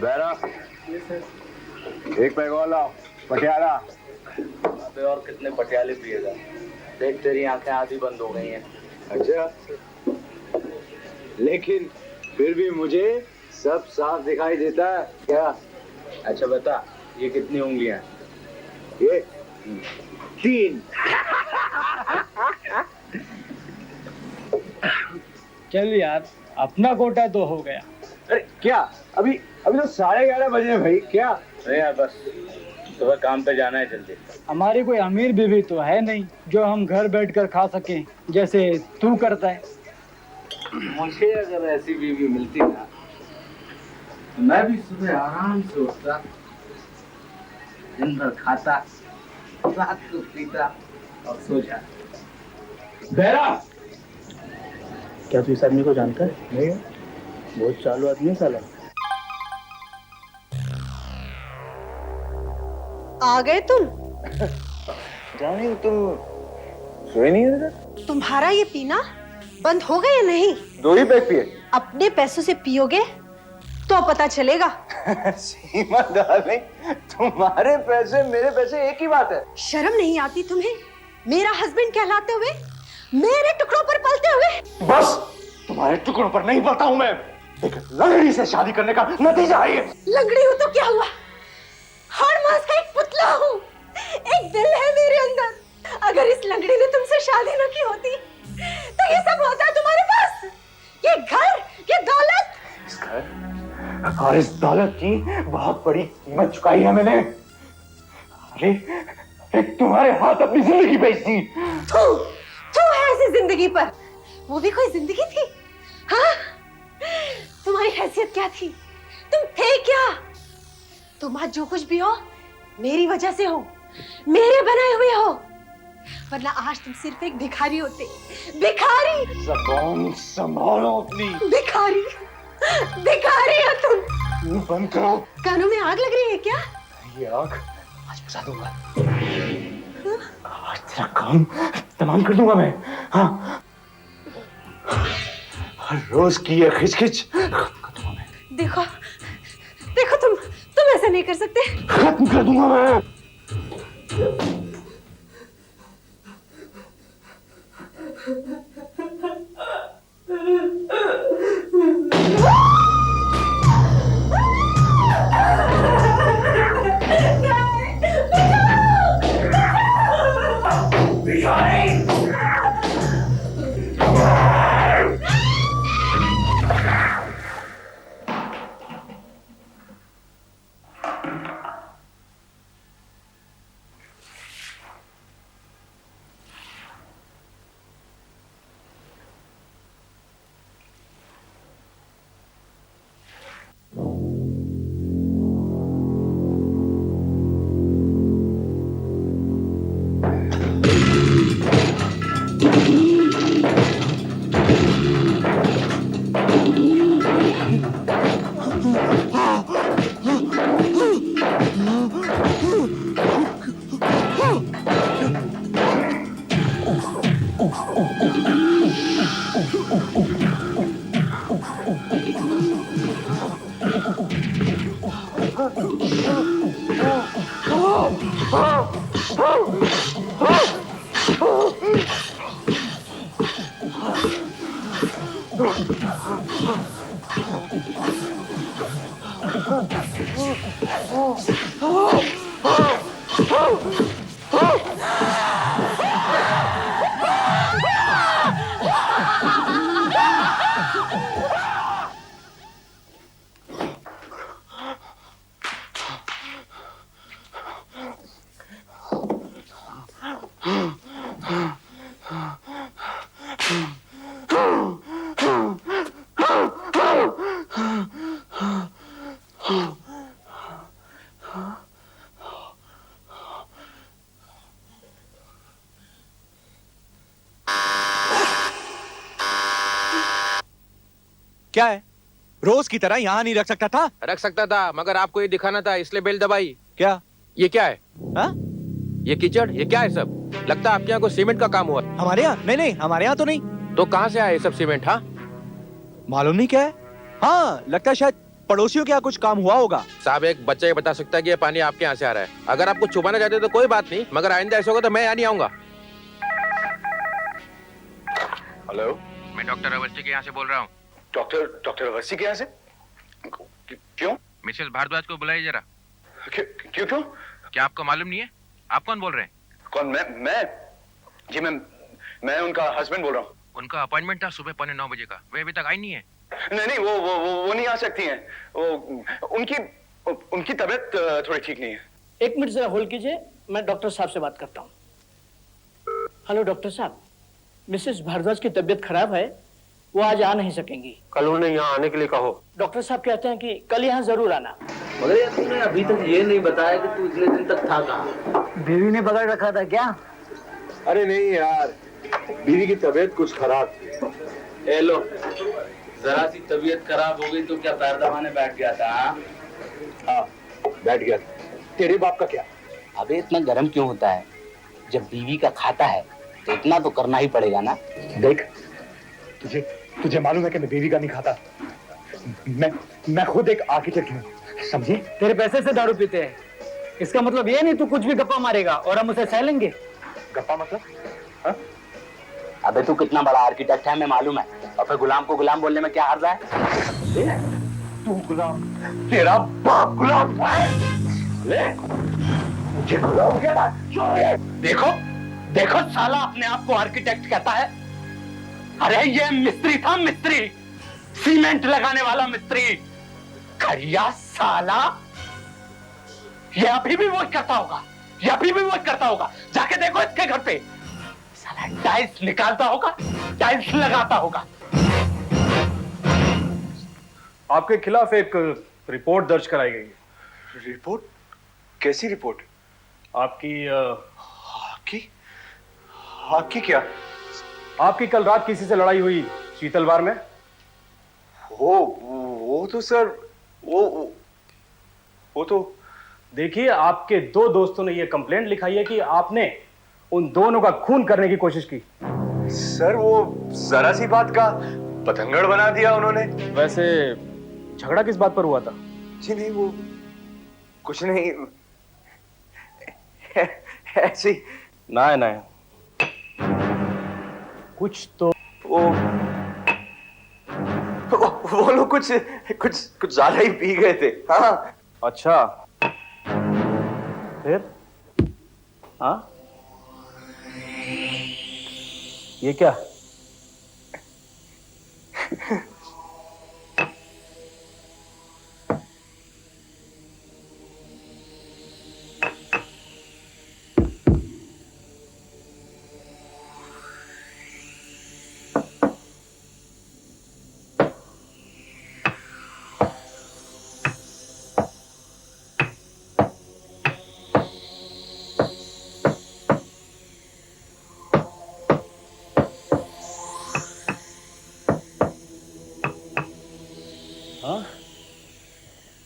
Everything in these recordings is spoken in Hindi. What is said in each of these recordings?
बैरा एक पैग और लाओ पटियाला। अबे और कितने पटियाले पिएगा? देख तेरी आंखें आधी बंद हो गई हैं। अच्छा, लेकिन फिर भी मुझे सब साफ दिखाई देता है क्या? अच्छा बता, ये कितनी उंगलियां? ये 3। चल यार, अपना कोटा तो हो गया। अरे क्या, अभी अभी तो 11:30 बजे भाई। क्या? अरे यार बस, सुबह काम पे जाना है जल्दी। हमारी कोई अमीर बीवी तो है नहीं जो हम घर बैठकर खा सकें जैसे तू करता है। मुझे अगर ऐसी बीवी मिलती ना, तो मैं भी सुबह आराम से उठता, दिन भर खाता, रात को पीता और सो जाता। बैरा, क्या तू इस आदमी को जानता है? नहीं बहुत चालू आदमी है साला। आ गए तुम? जानी तुम सोए नहीं है? तुम्हारा ये पीना बंद हो गया या नहीं? 2 ही पैग पिए। अपने पैसों से पियोगे तो पता चलेगा। सीमा डार्लिंग, तुम्हारे पैसे मेरे पैसे एक ही बात है। शर्म नहीं आती तुम्हें मेरा हस्बैंड कहलाते हुए, मेरे टुकड़ों पर पलते हुए? बस, तुम्हारे टुकड़ों पर नहीं पलता हूं मैं। एक लंगड़ी से शादी करने का नतीजा है ये। लंगड़ी हूं तो क्या हुआ? हाड़ मांस का एक पुतला हूं, एक दिल है मेरे अंदर। अगर इस लंगड़ी ने तुमसे शादी न की होती तो ये सब होता है तुम्हारे पास। ये घर, ये दौलत। इस घर और इस दौलत की बहुत बड़ी कीमत चुकाई है मैंने। अरे तुम्हारे हाथ अपनी जिंदगी बेच दी। तू है ऐसी जिंदगी पर, वो भी कोई जिंदगी थी? हाँ, तुम्हारी हैसियत क्या थी? तुम थे क्या? तुम आज जो कुछ भी हो मेरी वजह से हो, मेरे बनाए हुए हो, वरना आज तुम सिर्फ एक भिखारी होते। भिखारी। ज़बान संभालो अपनी। भिखारी, भिखारी हो तुम। मुंह बंद करो। कानों में आग लग रही है क्या? ये आग आज बुझा दूंगा। आज तेरा काम तमाम कर दूंगा मैं। हाँ, हर रोज की ये खिचखिच खत्म कर दूंगा मैं। देखो देखो, तुम ऐसा नहीं कर सकते। खत्म कर दूंगा मैं। क्या है? रोज की तरह यहाँ नहीं रख सकता था? रख सकता था, मगर आपको ये दिखाना था, इसलिए बेल दबाई। क्या? ये क्या है? हा? ये कीचड़, ये क्या है सब? लगता है आपके यहाँ कोई सीमेंट का काम हुआ। हमारे यहाँ? नहीं नहीं, हमारे यहाँ तो नहीं। तो कहाँ से आया ये सब सीमेंट? हाँ, मालूम नहीं क्या है। हाँ, लगता है शायद पड़ोसियों के यहाँ कुछ काम हुआ होगा। साहब एक बच्चा ही बता सकता है कि ये पानी आपके यहाँ से आ रहा है। अगर आप कुछ छुपाना चाहते हो तो कोई बात नहीं, मगर आइंदा ऐसा होगा तो मैं यहाँ नहीं आऊंगा। हेलो, मैं डॉक्टर अवस्थी के यहाँ से बोल रहा हूँ। डॉक्टर अवस्थी के यहाँ से? क्यों? मिसेस भारद्वाज को बुलाइए जरा। क्यों क्यों? क्या आपको मालूम नहीं है? आप कौन बोल रहे हैं? कौन? मैं जी मैं उनका हस्बैंड बोल रहा हूँ। उनका अपॉइंटमेंट था सुबह 9:15 का, वे अभी तक आई नहीं है। नहीं, वो नहीं आ सकती हैं। वो उनकी तबीयत थोड़ी ठीक नहीं है। एक मिनट जरा होल्ड कीजिए, मैं डॉक्टर साहब से बात करता हूँ। हेलो डॉक्टर साहब, मिसेस भारद्वाज की तबीयत खराब है, वो आज आ नहीं सकेंगी। कल उन्हें यहाँ आने के लिए कहो। डॉक्टर साहब कहते हैं कि कल यहाँ जरूर आना। मगर यार तूने अभी तक ये नहीं बताया कि तू इतने दिन तक था कहाँ? बीवी ने पकड़ रखा था क्या? अरे नहीं यार, बीवी की तबीयत कुछ खराब थी। ए लो, जरा सी तबीयत खराब हो गई तो क्या पैर दबाने बैठ गया था? हाँ, बैठ गया। तेरे बाप का क्या? अबे इतना गर्म क्यों होता है? जब बीवी का खाता है तो इतना तो करना ही पड़ेगा ना। देख, तुझे मालूम है कि मैं बीवी का नहीं खाता। मैं खुद एक आर्किटेक्ट हूँ, समझी? तेरे पैसे से दारू पीते हैं, इसका मतलब ये नहीं तू कुछ भी गप्पा मारेगा और हम उसे सह लेंगे। गप्पा मतलब? हाँ? अबे तू कितना बड़ा आर्किटेक्ट है हमें मालूम है, और फिर गुलाम को गुलाम बोलने में क्या हर्ज है? तू गुलाम? तेरा बाप गुलाम है? ले, मुझे गुलाम कहता है? देखो साला अपने आप को आर्किटेक्ट कहता है। अरे ये मिस्त्री था, मिस्त्री, सीमेंट लगाने वाला मिस्त्री। खरिया साला, ये अभी भी वही करता होगा, जाके देखो इसके घर पे। साला टाइल्स निकालता होगा, टाइल्स लगाता होगा। आपके खिलाफ एक रिपोर्ट दर्ज कराई गई है। रिपोर्ट? कैसी रिपोर्ट? आपकी क्या? आपकी कल रात किसी से लड़ाई हुई शीतलवार में। वो तो सर, वो तो देखिए, आपके दो दोस्तों ने यह कंप्लेंट लिखाई है कि आपने उन दोनों का खून करने की कोशिश की। सर, वो जरा सी बात का पतंगड़ बना दिया उन्होंने। वैसे झगड़ा किस बात पर हुआ था? जी नहीं, वो कुछ नहीं, ऐसे ही। नहीं, कुछ तो वो लोग कुछ ज्यादा ही पी गए थे। हाँ। अच्छा, फिर? हाँ, ये क्या?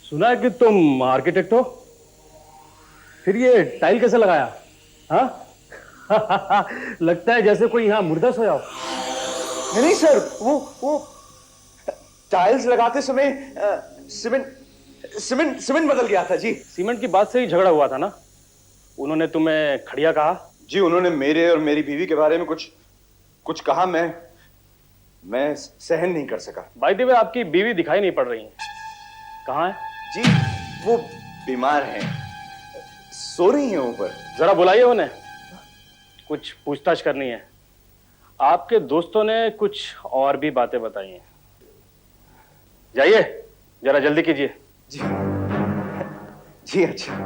सुना है कि तुम आर्किटेक्ट हो, फिर ये टाइल कैसे लगाया? हाँ? लगता है जैसे कोई यहाँ मुर्दा सोया हो। नहीं सर, वो टाइल्स लगाते समय सीमेंट बदल गया था जी। सीमेंट की बात से ही झगड़ा हुआ था ना? उन्होंने तुम्हें खड़िया कहा? जी, उन्होंने मेरे और मेरी बीवी के बारे में कुछ कहा। मैं सहन नहीं कर सका। बाय द वे, आपकी बीवी दिखाई नहीं पड़ रही है, कहाँ है? जी, वो बीमार हैं, सो रही हैं ऊपर। जरा बुलाइए उन्हें, कुछ पूछताछ करनी है। आपके दोस्तों ने कुछ और भी बातें बताई हैं। जाइए, जरा जल्दी कीजिए। जी अच्छा।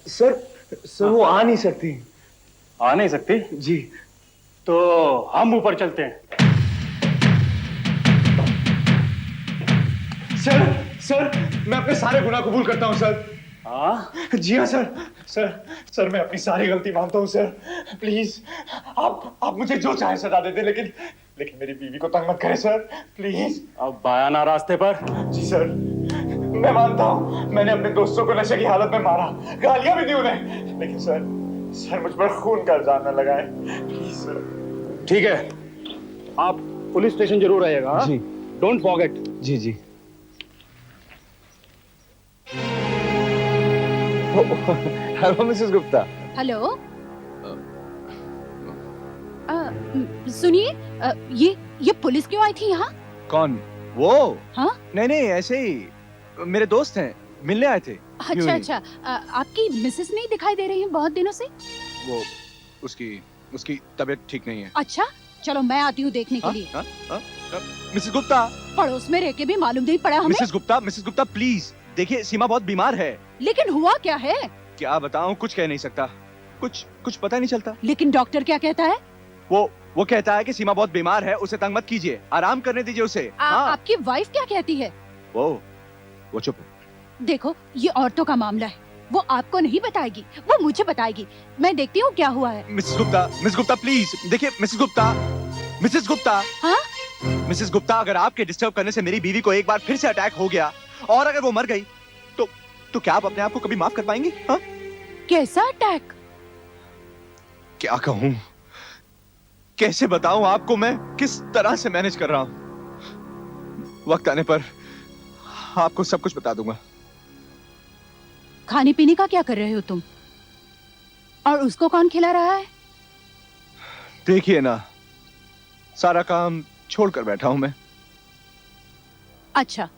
सर वो आ नहीं सकती। आ नहीं सकती? जी। तो हम ऊपर चलते हैं। सर सर मैं अपने सारे गुनाह कबूल करता हूँ सर। हाँ? जी हाँ सर। सर सर मैं अपनी सारी गलती मानता हूँ सर। प्लीज आप मुझे जो चाहे सजा दे दे, लेकिन मेरी बीवी को तंग मत करें सर, प्लीज। अब बयाना रास्ते पर। जी सर, मैं मानता हूँ मैंने अपने दोस्तों को नशे की हालत में मारा, गालियां भी दी उन्हें, लेकिन सर मुझ पर खून का इल्जाम न लगाए, प्लीज सर। ठीक है, आप पुलिस स्टेशन जरूर आइएगा। जी। Don't forget. जी जी। Hello Mrs Gupta. हेलो। सुनिए, ये पुलिस क्यों आई थी यहाँ? कौन? वो? हाँ? नहीं ऐसे ही मेरे दोस्त हैं, मिलने आए थे। अच्छा। आपकी मिसेस नहीं दिखाई दे रही है बहुत दिनों से? वो उसकी तबीयत ठीक नहीं है। अच्छा, चलो मैं आती हूँ देखने के लिए। मिसेस गुप्ता। पड़ोस में रह के भी मालूम नहीं पड़ा हमें। मिसेस गुप्ता प्लीज देखिए, सीमा बहुत बीमार है। लेकिन हुआ क्या है? क्या बताऊं, कुछ कह नहीं सकता, कुछ पता नहीं चलता। लेकिन डॉक्टर क्या कहता है? वो कहता है कि सीमा बहुत बीमार है, उसे तंग मत कीजिए, आराम करने दीजिए उसे। हाँ। आपकी वाइफ क्या कहती है? वो चुप। देखो, ये औरतों का मामला है, वो आपको नहीं बताएगी, वो मुझे बताएगी। मैं देखती हूँ क्या हुआ है। मिसेस गुप्ता प्लीज देखिए। मिसेस गुप्ता। हाँ? मिसेस गुप्ता, अगर आपके डिस्टर्ब करने से मेरी बीवी को एक बार फिर से अटैक हो गया और अगर वो मर गई तो क्या आप अपने आप को कभी माफ कर पाएंगी? हाँ? कैसा अटैक? क्या कहूं, कैसे बताऊं आपको मैं किस तरह से मैनेज कर रहा हूं। वक्त आने पर आपको सब कुछ बता दूंगा। खाने पीने का क्या कर रहे हो तुम? और उसको कौन खिला रहा है? देखिए ना, सारा काम छोड़कर बैठा हूं मैं। अच्छा,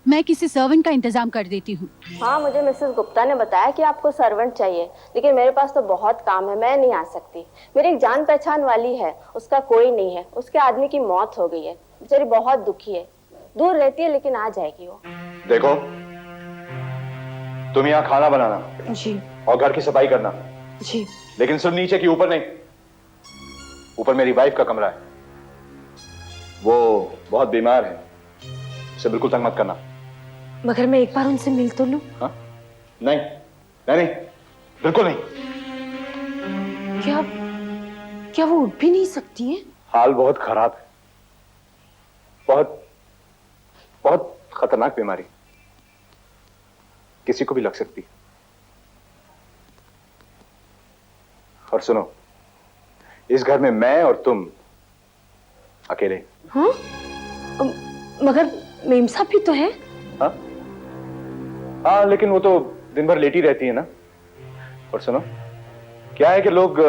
मैं किसी सर्वेंट का इंतजाम कर देती हूँ। हाँ, मुझे मिसेस गुप्ता ने बताया कि आपको सर्वेंट चाहिए, लेकिन मेरे पास तो बहुत काम है, मैं नहीं आ सकती। मेरी एक जान पहचान वाली है, उसका कोई नहीं है, उसके आदमी की मौत हो गई है, बेचारी बहुत दुखी है, दूर रहती है लेकिन आ जाएगी वो। देखो, तुम यहाँ खाना बनाना जी, और घर की सफाई करना जी, लेकिन सिर्फ नीचे की, ऊपर नहीं। ऊपर मेरी वाइफ का कमरा है, वो बहुत बीमार है, उसे बिल्कुल तंग मत करना। मगर मैं एक बार उनसे मिल तो लूं? हाँ? नहीं, बिल्कुल नहीं। क्या वो उठ भी नहीं सकती हैं? हाल बहुत खराब है, बहुत खतरनाक बीमारी, किसी को भी लग सकती है। और सुनो, इस घर में मैं और तुम अकेले। हाँ? मगर मेम साहब भी तो है। हाँ, लेकिन वो तो दिन भर लेटी रहती है ना। और सुनो, क्या है कि लोग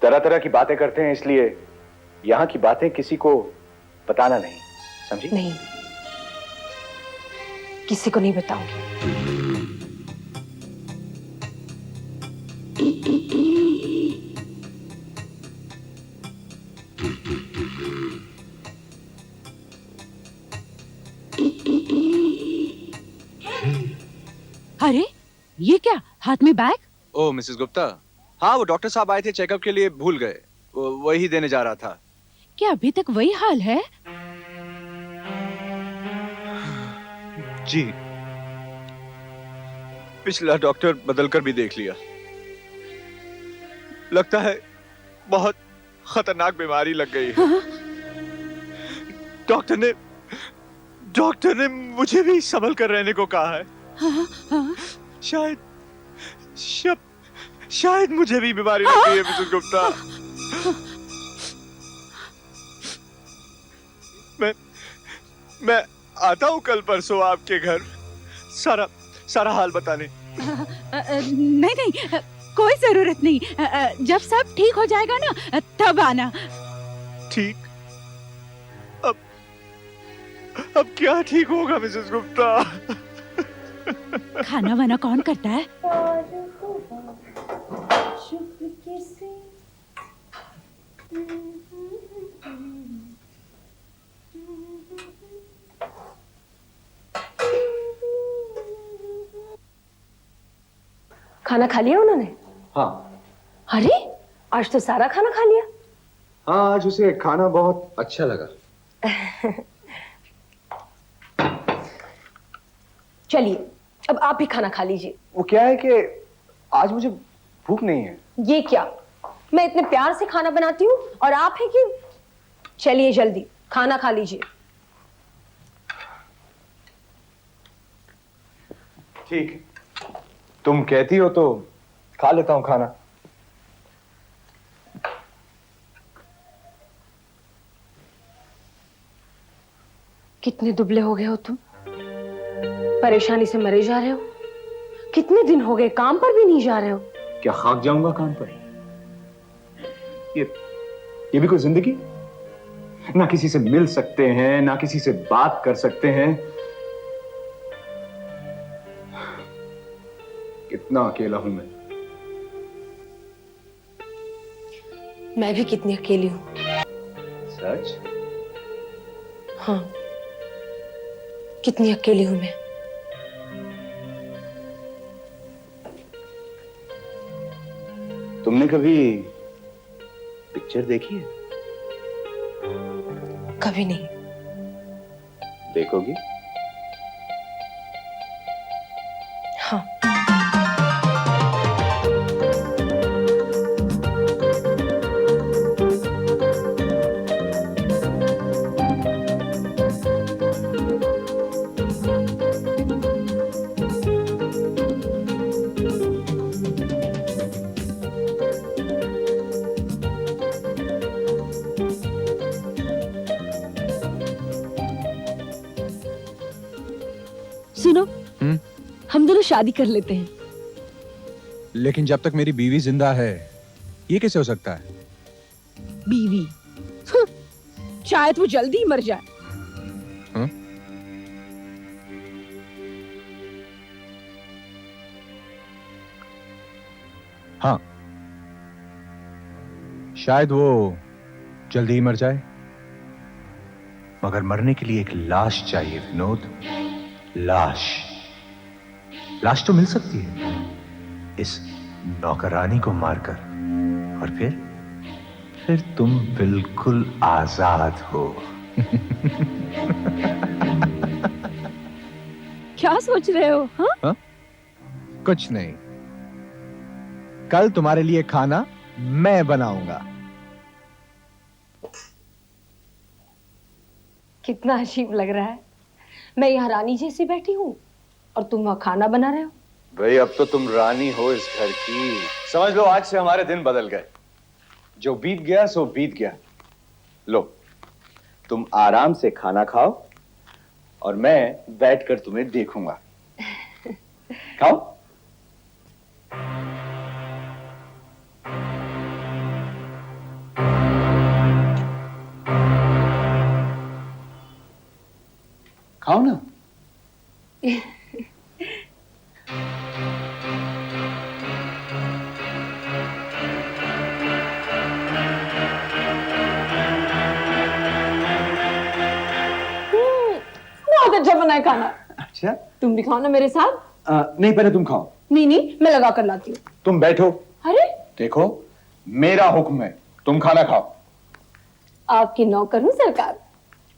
तरह तरह की बातें करते हैं, इसलिए यहाँ की बातें किसी को बताना नहीं, समझी? नहीं, किसी को नहीं बताऊंगी। अरे, ये क्या हाथ में बैग? ओ मिसेस गुप्ता, हाँ वो डॉक्टर साहब आए थे चेकअप के लिए, भूल गए, वही देने जा रहा था। क्या अभी तक वही हाल है? जी, पिछला डॉक्टर बदलकर भी देख लिया, लगता है बहुत खतरनाक बीमारी लग गई है। डॉक्टर ने मुझे भी संभल कर रहने को कहा है। शायद मुझे भी बीमारी लग गई है मिसेस गुप्ता। मैं आता हूँ कल परसों आपके घर सारा हाल बताने। नहीं, कोई जरूरत नहीं, जब सब ठीक हो जाएगा ना तब आना। ठीक? अब क्या ठीक होगा मिसेस गुप्ता? खाना वाना कौन करता है? खाना खा लिया उन्होंने? हाँ। अरे, आज तो सारा खाना खा लिया। हाँ, आज उसे खाना बहुत अच्छा लगा। चलिए अब आप भी खाना खा लीजिए। वो क्या है कि आज मुझे भूख नहीं है। ये क्या, मैं इतने प्यार से खाना बनाती हूँ और आप है कि। चलिए जल्दी खाना खा लीजिए। ठीक है, तुम कहती हो तो खा लेता हूं खाना। कितने दुबले हो गए हो तुम, परेशानी से मरे जा रहे हो। कितने दिन हो गए काम पर भी नहीं जा रहे हो। क्या खाक जाऊंगा काम पर? ये भी कोई जिंदगी? ना किसी से मिल सकते हैं, ना किसी से बात कर सकते हैं। कितना अकेला हूं मैं भी कितनी अकेली हूं। सच? हाँ, कितनी अकेली हूं मैं। तुमने कभी पिक्चर देखी है? कभी नहीं। देखोगी? हाँ। सुनो, हम दोनों शादी कर लेते हैं। लेकिन जब तक मेरी बीवी जिंदा है, ये कैसे हो सकता है? बीवी? शायद वो जल्दी ही मर जाए। हाँ, शायद वो जल्दी ही मर जाए, मगर मरने के लिए एक लाश चाहिए विनोद। लाश तो मिल सकती है इस नौकरानी को मारकर, और फिर तुम बिल्कुल आजाद हो। क्या सोच रहे हो? हाँ? कुछ नहीं, कल तुम्हारे लिए खाना मैं बनाऊंगा। कितना अजीब लग रहा है, मैं यहाँ रानी जैसी बैठी हूँ और तुम वहाँ खाना बना रहे हो। भाई अब तो तुम रानी हो इस घर की। समझ लो आज से हमारे दिन बदल गए। जो बीत गया सो बीत गया। लो, तुम आराम से खाना खाओ और मैं बैठकर तुम्हें देखूंगा। खाओ। खाओ ना। बहुत अच्छा बना है खाना। अच्छा, तुम भी खाओ ना मेरे साथ। नहीं, पहले तुम खाओ। नहीं, मैं लगा कर लाती हूँ। तुम बैठो। अरे देखो, मेरा हुक्म है, तुम खाना खाओ। आपकी नौकर हूँ सरकार,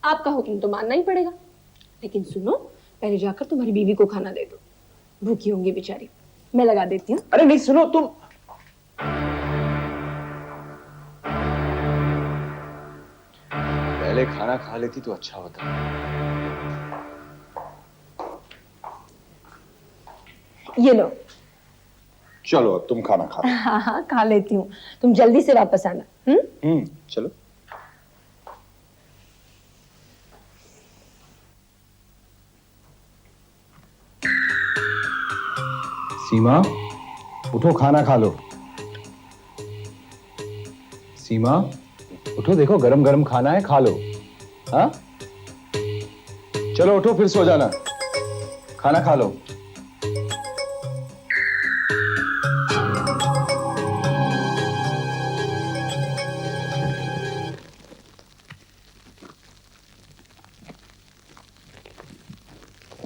आपका हुक्म तो मानना ही पड़ेगा। लेकिन सुनो, पहले जाकर तुम्हारी बीवी को खाना दे दो, भूखी होंगी बेचारी। मैं लगा देती हूँ। अरे नहीं, सुनो तुम। पहले खाना खा लेती तो अच्छा होता। ये लो। चलो अब तुम खाना खा। हाँ, खा लेती हूँ, तुम जल्दी से वापस आना। चलो। सीमा, उठो, खाना खा लो। सीमा, उठो, देखो गरम गरम खाना है, खा लो। हाँ, चलो उठो, फिर सो जाना। खाना खा लो।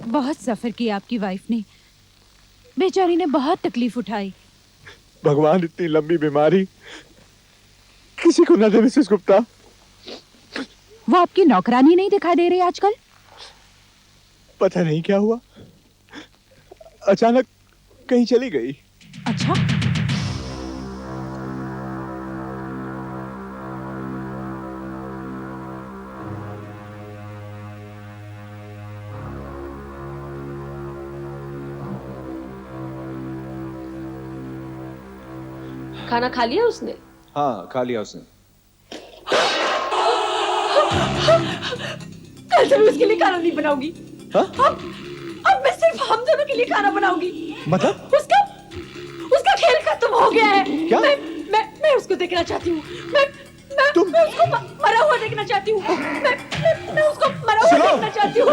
बहुत सफर किया आपकी वाइफ ने, बेचारी ने बहुत तकलीफ उठाई। भगवान, इतनी लंबी बीमारी किसी को न दे मिसेस गुप्ता। वो आपकी नौकरानी नहीं दिखाई दे रही आजकल? पता नहीं क्या हुआ, अचानक कहीं चली गई। अच्छा, खाना खा लिया उसने? हाँ, खा लिया उसने। कल से मैं उसके लिए खाना नहीं बनाऊंगी। हाँ? अब मैं सिर्फ हम दोनों के लिए खाना बनाऊंगी। मतलब? उसका खेल खत्म हो गया है। क्या? मैं उसको देखना चाहती हूँ। मैं उसको मरा हुआ देखना चाहती हूँ। मैं उसको मरा हुआ देखना चाहती हूँ।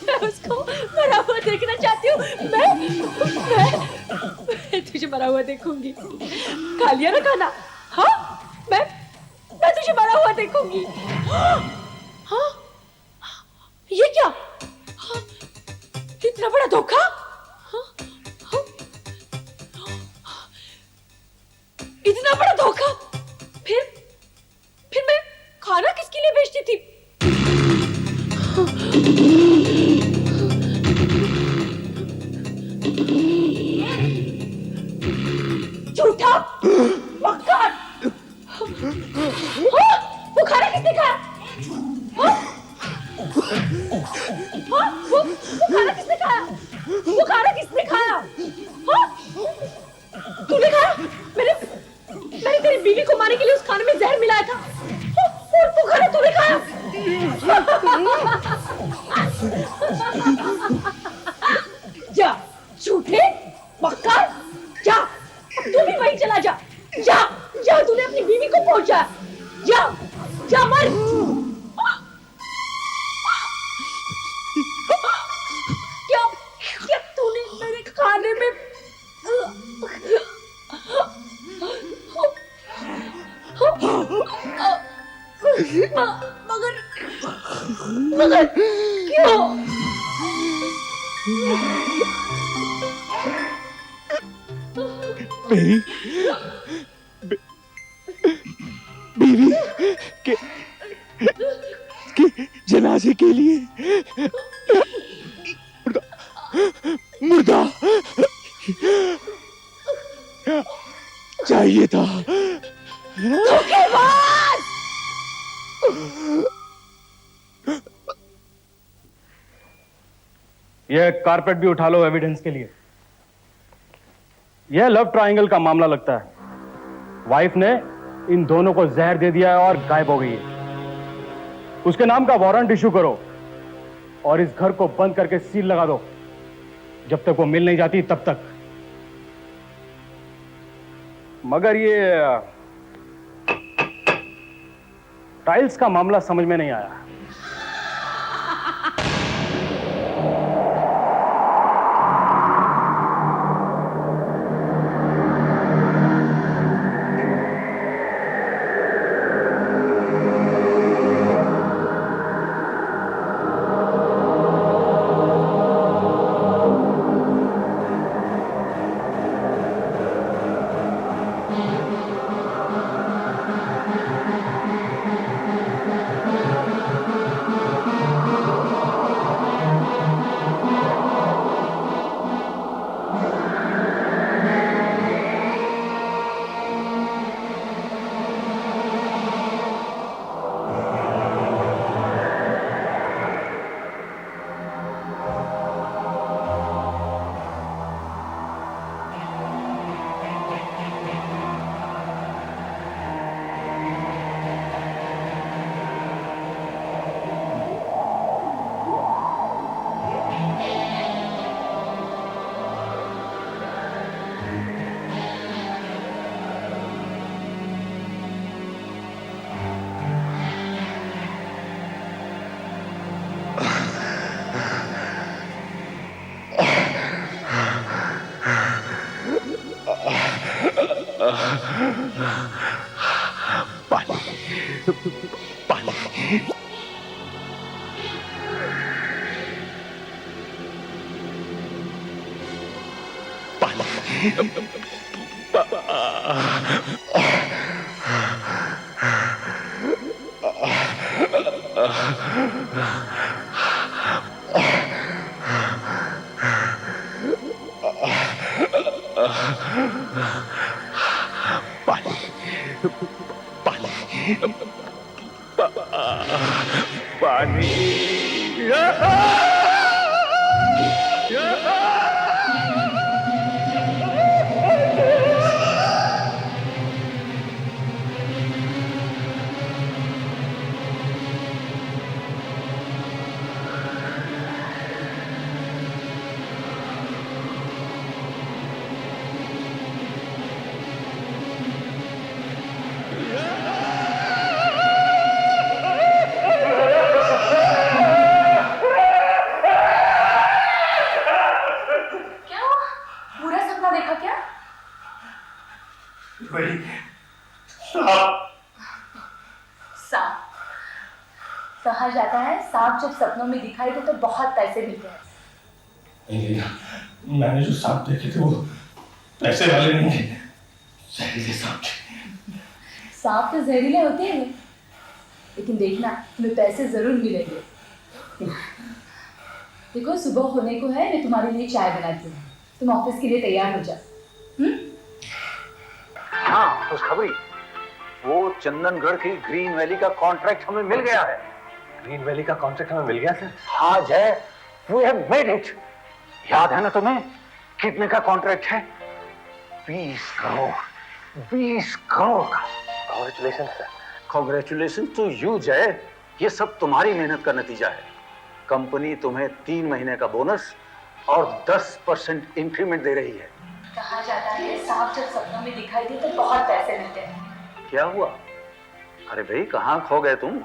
मैं उसको मरा हुआ देखना चाहती हूँ। मैं तुझे मरा हुआ देखूंगी। खा लिया ना खाना? हाँ, मैं तुझे मरा हुआ देखूंगी। हाँ, ये क्या? हाँ, इतना बड़ा धोखा? हाँ, हाँ, इतना बड़ा धोखा? फिर मैं खाना किसके लिए भेजती थी? झूठा, मक्कार। हाँ, वो खाना किसने खाया? हाँ? हाँ, वो खाना किसने खाया? वो खाना किसने खाया? हाँ? तूने खाया? मैंने तेरी बीवी को मारने के लिए उस खाने में जहर मिलाया था। और वो खाना तूने खाया? जा, झूठे, मक्कार, जा। तू भी वहीं चला जा। जा, तूने अपनी बीवी को पहुंचा। जा मर। क्या तूने मेरे खाने में मगर क्यों? मेरी बीवी के जनाजे के लिए मुर्दा चाहिए था। धोखेबाज! यह कारपेट भी उठा लो एविडेंस के लिए। यह लव ट्रायंगल का मामला लगता है। वाइफ ने इन दोनों को जहर दे दिया है और गायब हो गई है। उसके नाम का वारंट इशू करो और इस घर को बंद करके सील लगा दो जब तक वो मिल नहीं जाती तब तक। मगर ये टाइल्स का मामला समझ में नहीं आया। पानी। सांप कहा जाता है सांप जब सपनों में दिखाई दे तो बहुत पैसे मिलते हैं। नहीं, मैंने जो सांप देखे थे वो पैसे वाले नहीं थे, जहरीले सांप थे। सांप तो जहरीले होते हैं लेकिन देखना तुम्हें पैसे जरूर मिलेंगे। देखो सुबह होने को है, मैं तुम्हारे लिए चाय बनाती हूँ, तुम ऑफिस के लिए तैयार हो जाओ। हाँ खुशखबरी, वो चंदनगढ़ की ग्रीन वैली का कॉन्ट्रैक्ट हमें मिल गया है। ग्रीन वैली का कॉन्ट्रैक्ट हमें मिल गया सर? हाँ जय, वी हैव मेड इट। याद है ना तुम्हें कितने का कॉन्ट्रैक्ट है? 20 करोड़। 20 करोड़ का। Congratulation sir. Congratulation to you Jai, ये सब तुम्हारी मेहनत का नतीजा है। कंपनी तुम्हें 3 महीने का बोनस और 10% इंक्रीमेंट दे रही है। कहा जाता है सांप जब सपनों में दिखाई दे तो बहुत पैसे मिलते हैं। क्या हुआ? अरे भाई कहाँ खो गए तुम?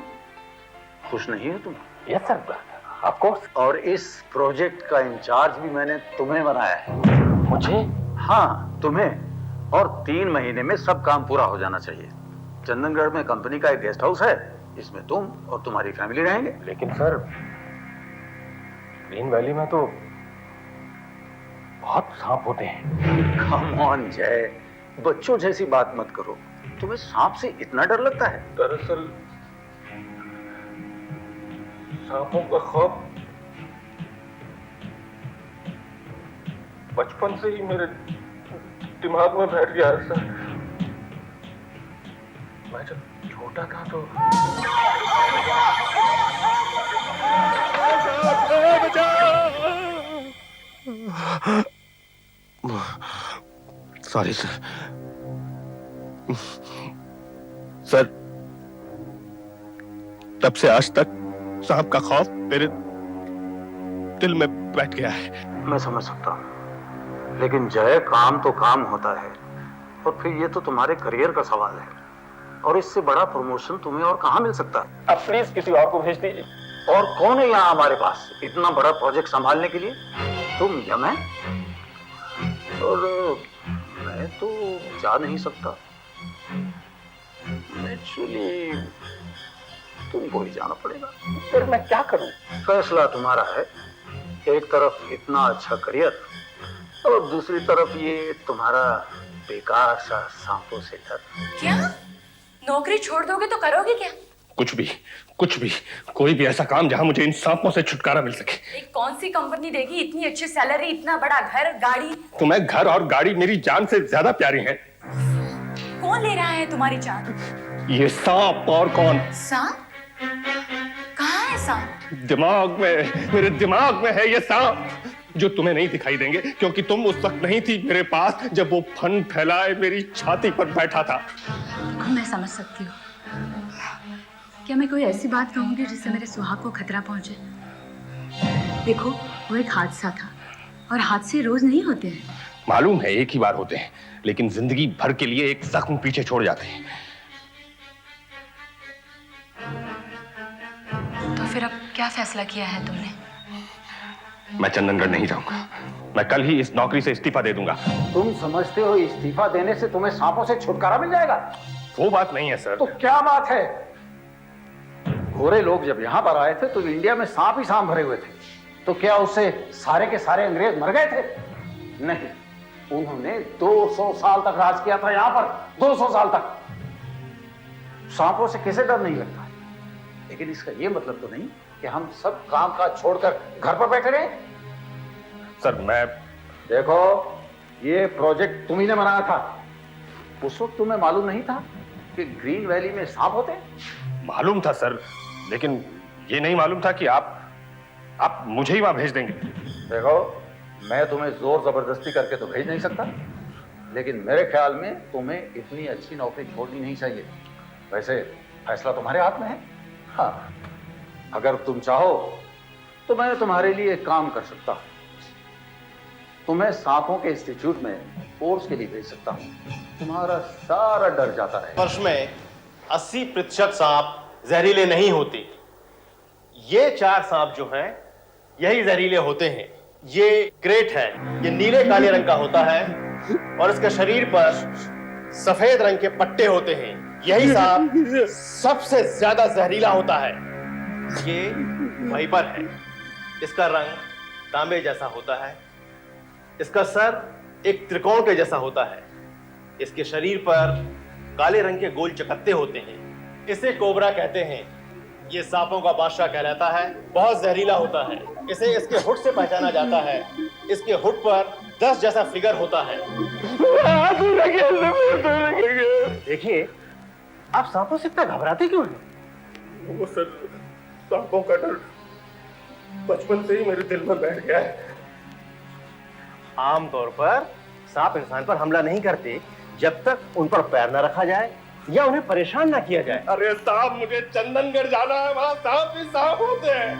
खुश नहीं हो तुम? यस सर, आपको। और इस प्रोजेक्ट का इंचार्ज भी मैंने तुम्हें बनाया है। मुझे? हाँ तुम्हें। और 3 महीने में सब काम पूरा हो जाना चाहिए। चंदनगढ़ में कंपनी का एक गेस्ट हाउस है, इसमें तुम और तुम्हारी फैमिली रहेंगे। लेकिन सर ग्रीन वैली में तो बहुत सांप होते हैं। कम ऑन जय, बच्चों जैसी बात मत करो। तुम्हें सांप से इतना डर लगता है? दरअसल सांपों का खौफ बचपन से ही मेरे दिमाग में बैठ गया है सर। मैं जब छोटा था तो सॉरी सर। सर तब से आज तक सांप का खौफ मेरे दिल में बैठ गया है। मैं समझ सकता हूँ, लेकिन जय काम तो काम होता है, और फिर ये तो तुम्हारे करियर का सवाल है, और इससे बड़ा प्रमोशन तुम्हें और कहाँ मिल सकता है? अब प्लीज किसी और को भेज दीजिए। और कौन है यहाँ हमारे पास इतना बड़ा प्रोजेक्ट संभालने के लिए? तुम या मैं? और मैं तो जा नहीं सकता। एक्चुअली तुमको ही जाना पड़ेगा। फिर मैं क्या करूं? फैसला तुम्हारा है। एक तरफ इतना अच्छा करियर और दूसरी तरफ ये तुम्हारा बेकार सा सांपों से डर। क्या नौकरी छोड़ दोगे तो करोगे क्या? कुछ भी, कोई भी ऐसा काम जहां मुझे इन सांपों से छुटकारा मिल सके। एक कौन सी कंपनी देगी इतनी अच्छी सैलरी, इतना बड़ा घर गाड़ी? तुम्हें घर और गाड़ी मेरी जान से ज्यादा प्यारी हैं। कौन ले रहा है तुम्हारी जान? ये सांप और कौन? सांप? कहाँ है सांप? दिमाग में, मेरे दिमाग में है ये सांप, जो तुम्हें नहीं दिखाई देंगे क्योंकि तुम उस वक्त नहीं थी मेरे पास जब वो फन फैलाए मेरी छाती पर बैठा था। मैं समझ सकती हूँ। क्या मैं कोई ऐसी बात कहूंगी जिससे मेरे सुहाग को खतरा पहुंचे? देखो वो एक हादसा था, और हादसे रोज नहीं होते हैं। मालूम है एक ही बार होते हैं, लेकिन जिंदगी भर के लिए एक जख्म पीछे छोड़ जाते हैं। तो फिर अब क्या फैसला किया है तुमने? मैं चंदनगढ़ नहीं जाऊंगा। मैं कल ही इस नौकरी से इस्तीफा दे दूंगा। तुम समझते हो इस्तीफा देने से तुम्हें सांपों से छुटकारा मिल जाएगा? वो बात नहीं है सर। तो क्या बात है? गोरे लोग जब यहाँ पर आए थे तो इंडिया में सांप ही सांप भरे हुए थे। तो क्या उससे सारे के सारे अंग्रेज मर गए थे? नहीं, उन्होंने 200 साल तक राज किया था यहाँ पर। 200 साल तक। सांपों से किसे डर नहीं लगता है? लेकिन इसका ये मतलब तो नहीं कि हम सब काम काज छोड़कर घर पर बैठे रहे। सर मैं देखो, ये प्रोजेक्ट तुम्ही ने बनाया था। उस वक्त तुम्हें मालूम नहीं था कि ग्रीन वैली में सांप होते हैं? मालूम था सर, लेकिन ये नहीं मालूम था कि आप मुझे ही वहां भेज देंगे। देखो, मैं तुम्हें जोर जबरदस्ती करके तो भेज नहीं सकता, लेकिन मेरे ख्याल में तुम्हें इतनी अच्छी नौकरी छोड़नी नहीं चाहिए। वैसे फैसला तुम्हारे हाथ में है। हाँ, अगर तुम चाहो तो मैं तुम्हारे लिए एक काम कर सकता हूं। तुम्हें सांपों के इंस्टीट्यूट में कोर्स के लिए भेज सकता हूं। तुम्हारा सारा डर जाता है। वर्ष में 80% सांप जहरीले नहीं होते। ये 4 सांप जो हैं यही जहरीले होते हैं। ये ग्रेट है, ये नीले काले रंग का होता है और इसके शरीर पर सफेद रंग के पट्टे होते हैं। यही सांप सबसे ज्यादा जहरीला होता है। ये वाइपर है। इसका रंग तांबे जैसा होता है। इसका सर एक त्रिकोण के जैसा होता है। इसके शरीर पर काले रंग के गोल चकत्ते होते हैं। इसे कोबरा कहते हैं। ये सांपों का बादशाह कहलाता है। बहुत जहरीला होता है। इसे इसके हुड से पहचाना जाता है। इसके हुड पर 10 जैसा फिगर होता है। देखिए, आप सांपों से इतना घबराते क्यों हैं? वो सर, सांपों का डर बचपन से ही मेरे दिल में बैठ गया है। आमतौर पर सांप इंसान पर हमला नहीं करते जब तक उन पर पैर न रखा जाए या उन्हें परेशान ना किया जाए। अरे साहब, मुझे चंदनगढ़ जाना है, वहां सांप ही सांप होते हैं।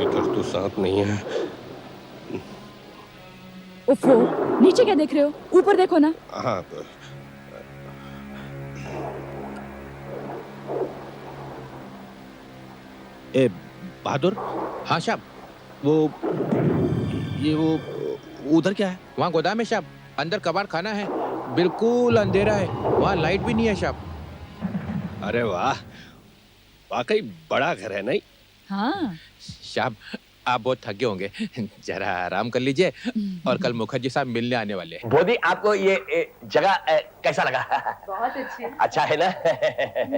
इधर तो सांप नहीं है। उफ़ो, नीचे क्या देख रहे हो? ऊपर देखो ना। हाँ, ए बहादुर। हाँ साहब, वो उधर क्या है? वहाँ गोदाम है साहब, अंदर कबाड़ खाना है, बिल्कुल अंधेरा है, वहाँ लाइट भी नहीं है साहब। अरे वाह, वाकई बड़ा घर है नहीं? हाँ साहब, आप बहुत थके होंगे, जरा आराम कर लीजिए और कल मुखर्जी साहब मिलने आने वाले हैं। बोधी, आपको ये जगह कैसा लगा? बहुत अच्छे। अच्छा है ना?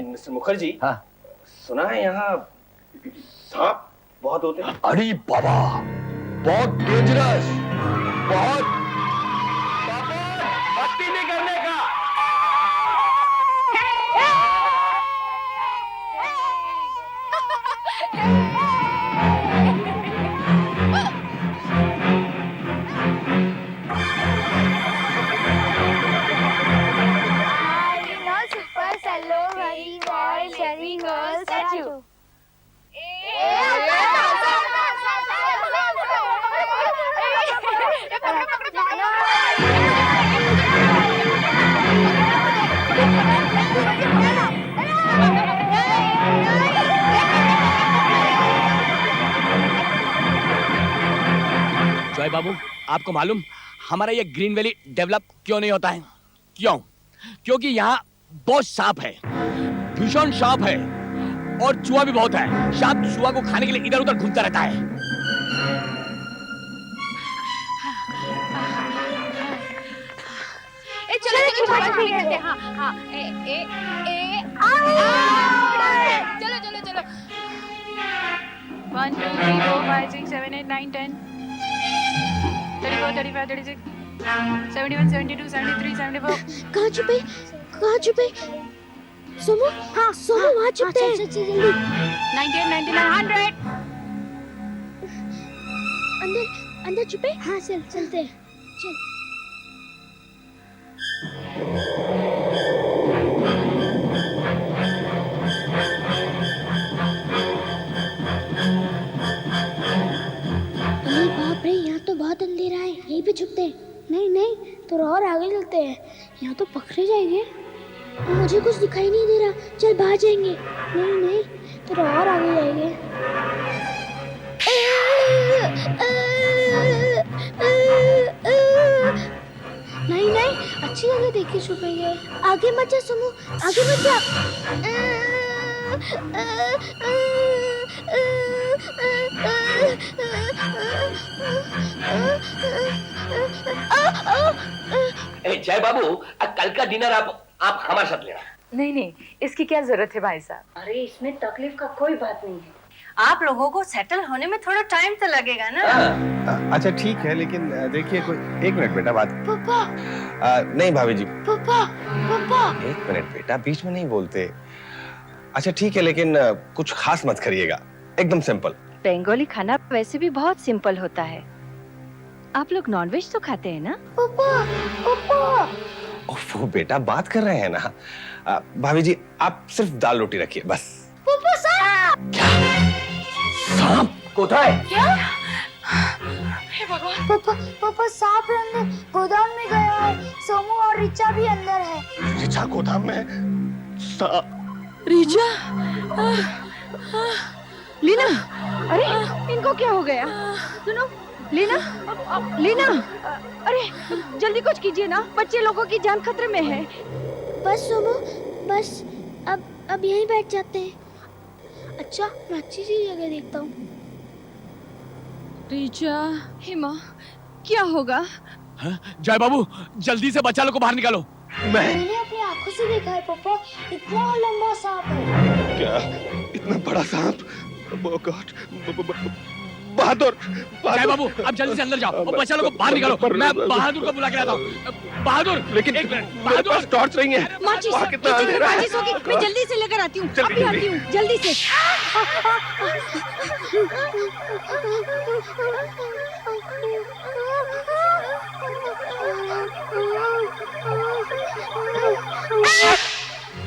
मिस्टर मुखर्जी, हाँ, सुना है यहाँ सांप बहुत होते हैं। अरे बाबा, बहुत डेंजरस, बहुत। मस्ती नहीं करने का। Super Cello Very Boy Sherry Girl Statue. Joy बाबू, आपको मालूम हमारा ये ग्रीन वैली डेवलप क्यों नहीं होता है? क्यों? क्योंकि यहाँ बहुत सांप है, भीषण सांप है और चूहा भी बहुत है। सांप चूहा को खाने के लिए इधर उधर घूमता रहता है। चलो हाँ हाँ चलो चलो चलो 1 2 3 4 5 6 7 8 9 10 34 35 36 71 72 73 74। कहाँ छुपे? कहाँ छुपे? सोमू, हाँ सोमू वहाँ छुपते हैं। जल्दी 98 99 100। अंदर अंदर छुपे? हाँ चलते हैं। चल। अरे बाप रे, यहाँ तो बहुत अंधेरा है, यहीं पे छुपते हैं। नहीं नहीं, तो और आगे चलते हैं, यहाँ तो पकड़े जाएंगे। मुझे कुछ दिखाई नहीं दे रहा, चल बाहर जाएंगे। नहीं नहीं, तो और आगे जाएंगे। नहीं नहीं, अच्छी जगह देख के छुपेंगे। आगे मत जा सुमो, आगे मत जा। जय बाबू, कल का डिनर आप हमारे साथ लेना। नहीं नहीं, इसकी क्या जरूरत है भाई साहब। अरे इसमें तकलीफ का कोई बात नहीं है। आप लोगों को सेटल होने में थोड़ा टाइम तो लगेगा ना। अच्छा ठीक है, लेकिन देखिए कोई 1 मिनट बेटा बात। पापा नहीं भाभी जी, पापा पापा 1 मिनट बेटा, बीच में नहीं बोलते। अच्छा ठीक है, लेकिन कुछ खास मत करिएगा, एकदम सिंपल। बंगाली खाना वैसे भी बहुत सिंपल होता है। आप लोग नॉनवेज तो खाते हैं ना? पापा पापा वो बेटा बात कर रहे हैं ना। भाभी जी आप सिर्फ दाल रोटी रखिए बस। पापा सांप! सांप कोथा है? क्या? हे भगवान! पापा सांप अंदर गोदाम में गया है। सोमू और रिचा भी अंदर है। रिचा गोदाम में? रिचा, लीना, अरे इनको क्या हो गया? सुनो लीना, लीना, अरे जल्दी कुछ कीजिए ना, बच्चे लोगों की जान खतरे में है। बस सोमू, बस अब यहीं बैठ जाते हैं। अच्छा मैं अच्छी सी जगह देखता हूँ। रिचा, हिमा, क्या होगा? जय बाबू, जल्दी से बच्चा लोग को बाहर निकालो। मैंने अपनी आंखों से देखा है पापा, इतना लंबा सांप है। क्या? इतना बड़ा सांप? Oh God! बहादुर, जय बाबू, आप जल्दी से अंदर जाओ और बच्चा लोग को बाहर निकालो। मैं बहादुर को बुला के लाता हूँ। बहादुर, लेकिन एक मिनट, मेरे पास टॉर्च नहीं है। माचिस, वहाँ कितना अंधेरा है। माचिस होगी, मैं जल्दी से लेकर आती हूँ। जल्दी, अभी आती हूँ, जल्दी से।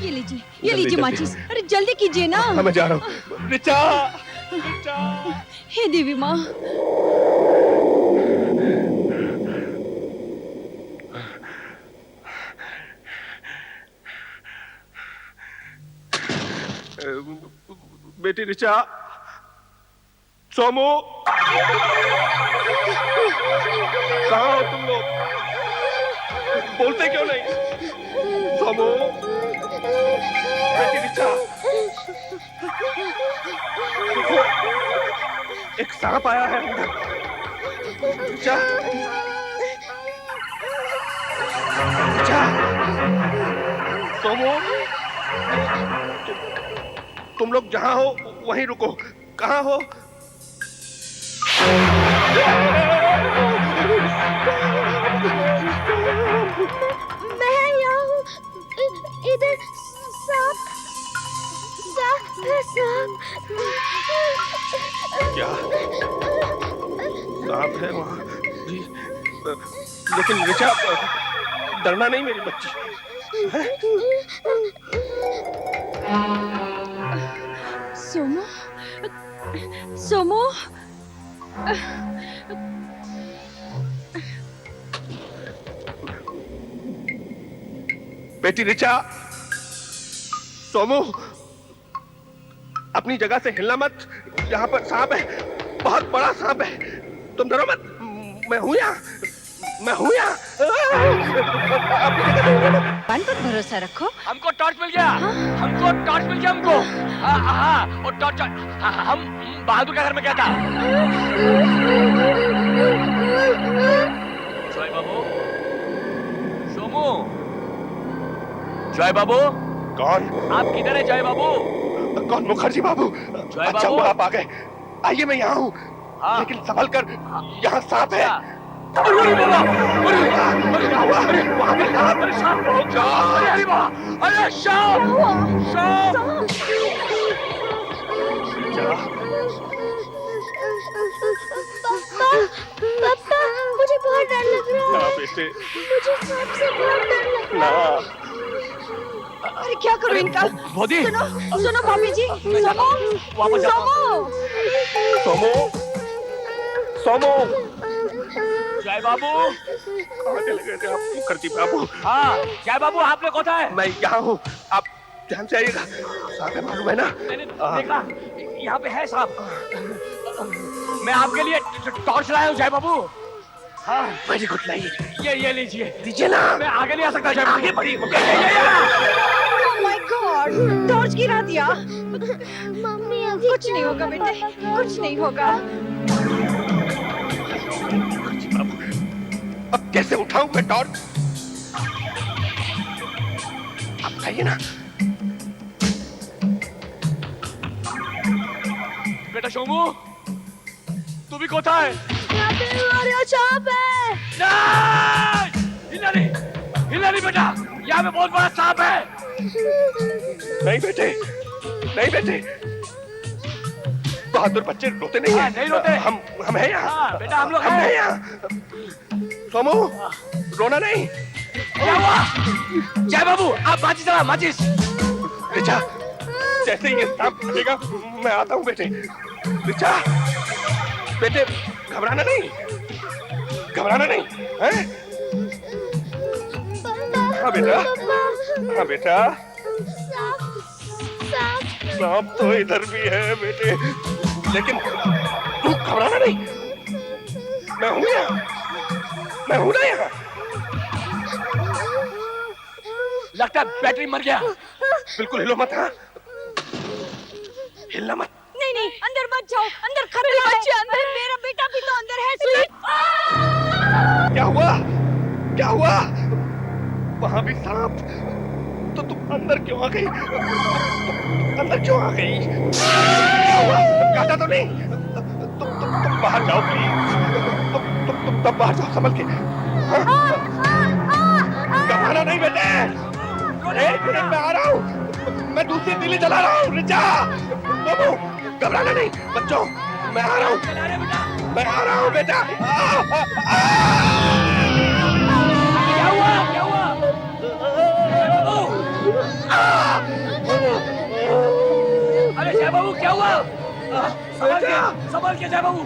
ये लीजिए, ये लीजिए माचिस। अरे जल्दी कीजिए ना। हाँ, मैं जा रहा हूँ। रिचा, रिचा। हे देवी माँ। बेटी रिचा, सोमू, कहाँ हो तुम लोग? बोलते क्यों नहीं? सोमू, बेटी रिचा, देखो, एक सांप आया है अंदर। रिचा, रिचा, सोमू, तुम लोग जहां हो वहीं रुको। कहां हो? मैं यहाँ हूँ। इधर सांप, सांप है, सांप। क्या? सांप है वहां? जी, लेकिन रिचा, डरना नहीं मेरी बच्ची। सोमो, सोमो, बेटी रिचा, सोमू, अपनी जगह से हिलना मत। यहाँ पर सांप है, बहुत बड़ा सांप है। तुम डरो मत, मैं हूँ यहाँ, मैं हूँ यहाँ। भगवान पर भरोसा रखो। हमको टॉर्च मिल गया। हमको टॉर्च मिल गया हमको। हाँ, और टॉर्च हम बहादुर का घर में क्या था? जय बाबू, सोमू, जय बाबू। कौन? आप किधर है जय बाबू? कौन? मुखर्जी बाबू। अच्छा हुआ आप आ गए। आइए, मैं यहाँ हूँ, लेकिन संभल कर, यहाँ सांप है। पापा, मुझे बहुत डर लग रहा है। बेटे, मुझे सांप से बहुत डर लग रहा है। अरे क्या करूं इनका? मोदी, सुनो, सुनो भाभी जी। सोमो, वापस जाओ। सोमो, सोमू, जय बाबू। कहाँ चले गए थे आप मुखर्जी बाबू? हाँ, जय बाबू, आप लोग कौन है? मैं यहाँ हूँ, आप ध्यान से आइएगा। सांप है, मालूम है ना? मैंने देखा, यहाँ पे है सांप। मैं आपके लिए टॉर्च लाया हूँ जय बाबू। हाँ वेरी गुड लाइट। ये लीजिए दीजिए ना। मैं आगे नहीं आ सकता जय आगे बढ़ी। ओह माय गॉड, टॉर्च गिरा दिया। मम्मी कुछ नहीं होगा बेटे, कुछ नहीं होगा। अब कैसे उठाऊं मैं टॉर्च? अब बताइए ना। बेटा शोमू तू भी कोथा है? यहाँ पे हमारे यहाँ सांप है। हिला नहीं बेटा, यहाँ पे बहुत बड़ा सांप है। नहीं बेटे, नहीं बेटे, बहादुर बच्चे रोते नहीं हैं। नहीं रोते। हम हैं यहाँ। बेटा हम लोग हैं यहाँ। सोमू रोना नहीं। क्या हुआ? जय बाबू आप माचिस चला, माचिस। रिचा जैसे ही ये सांप कटेगा मैं आता हूँ बेटे। रिचा बेटे घबराना नहीं, घबराना नहीं हैं? हाँ बेटा, हाँ बेटा। सांप तो इधर भी है बेटे, लेकिन तू घबराना नहीं। मैं हूँ यहाँ, मैं हूँ ना यहाँ। लगता है बैटरी मर गया। बिल्कुल हिलो मत। हाँ हिलना मत। नहीं नहीं अंदर मत जाओ, अंदर खतरा है। अंदर मेरा बेटा भी तो अंदर है। क्या हुआ? क्या हुआ? वहां भी सांप। तो तुम अंदर क्यों आ गई? अंदर क्यों आ गई? क्या हुआ? काटा तो नहीं? तुम बाहर जाओ प्लीज। तुम बाहर जाओ संभल के। घबराना नहीं बेटे। एक मिनट में आ रहा हूँ। मैं दूसरी तीली चला रहा हूँ। रिचा बाबू घबराना नहीं बच्चों, मैं आ रहा हूँ, मैं आ रहा हूँ बेटा। क्या हुआ? क्या हुआ? अरे जय बाबू क्या हुआ? संभल के जय बाबू।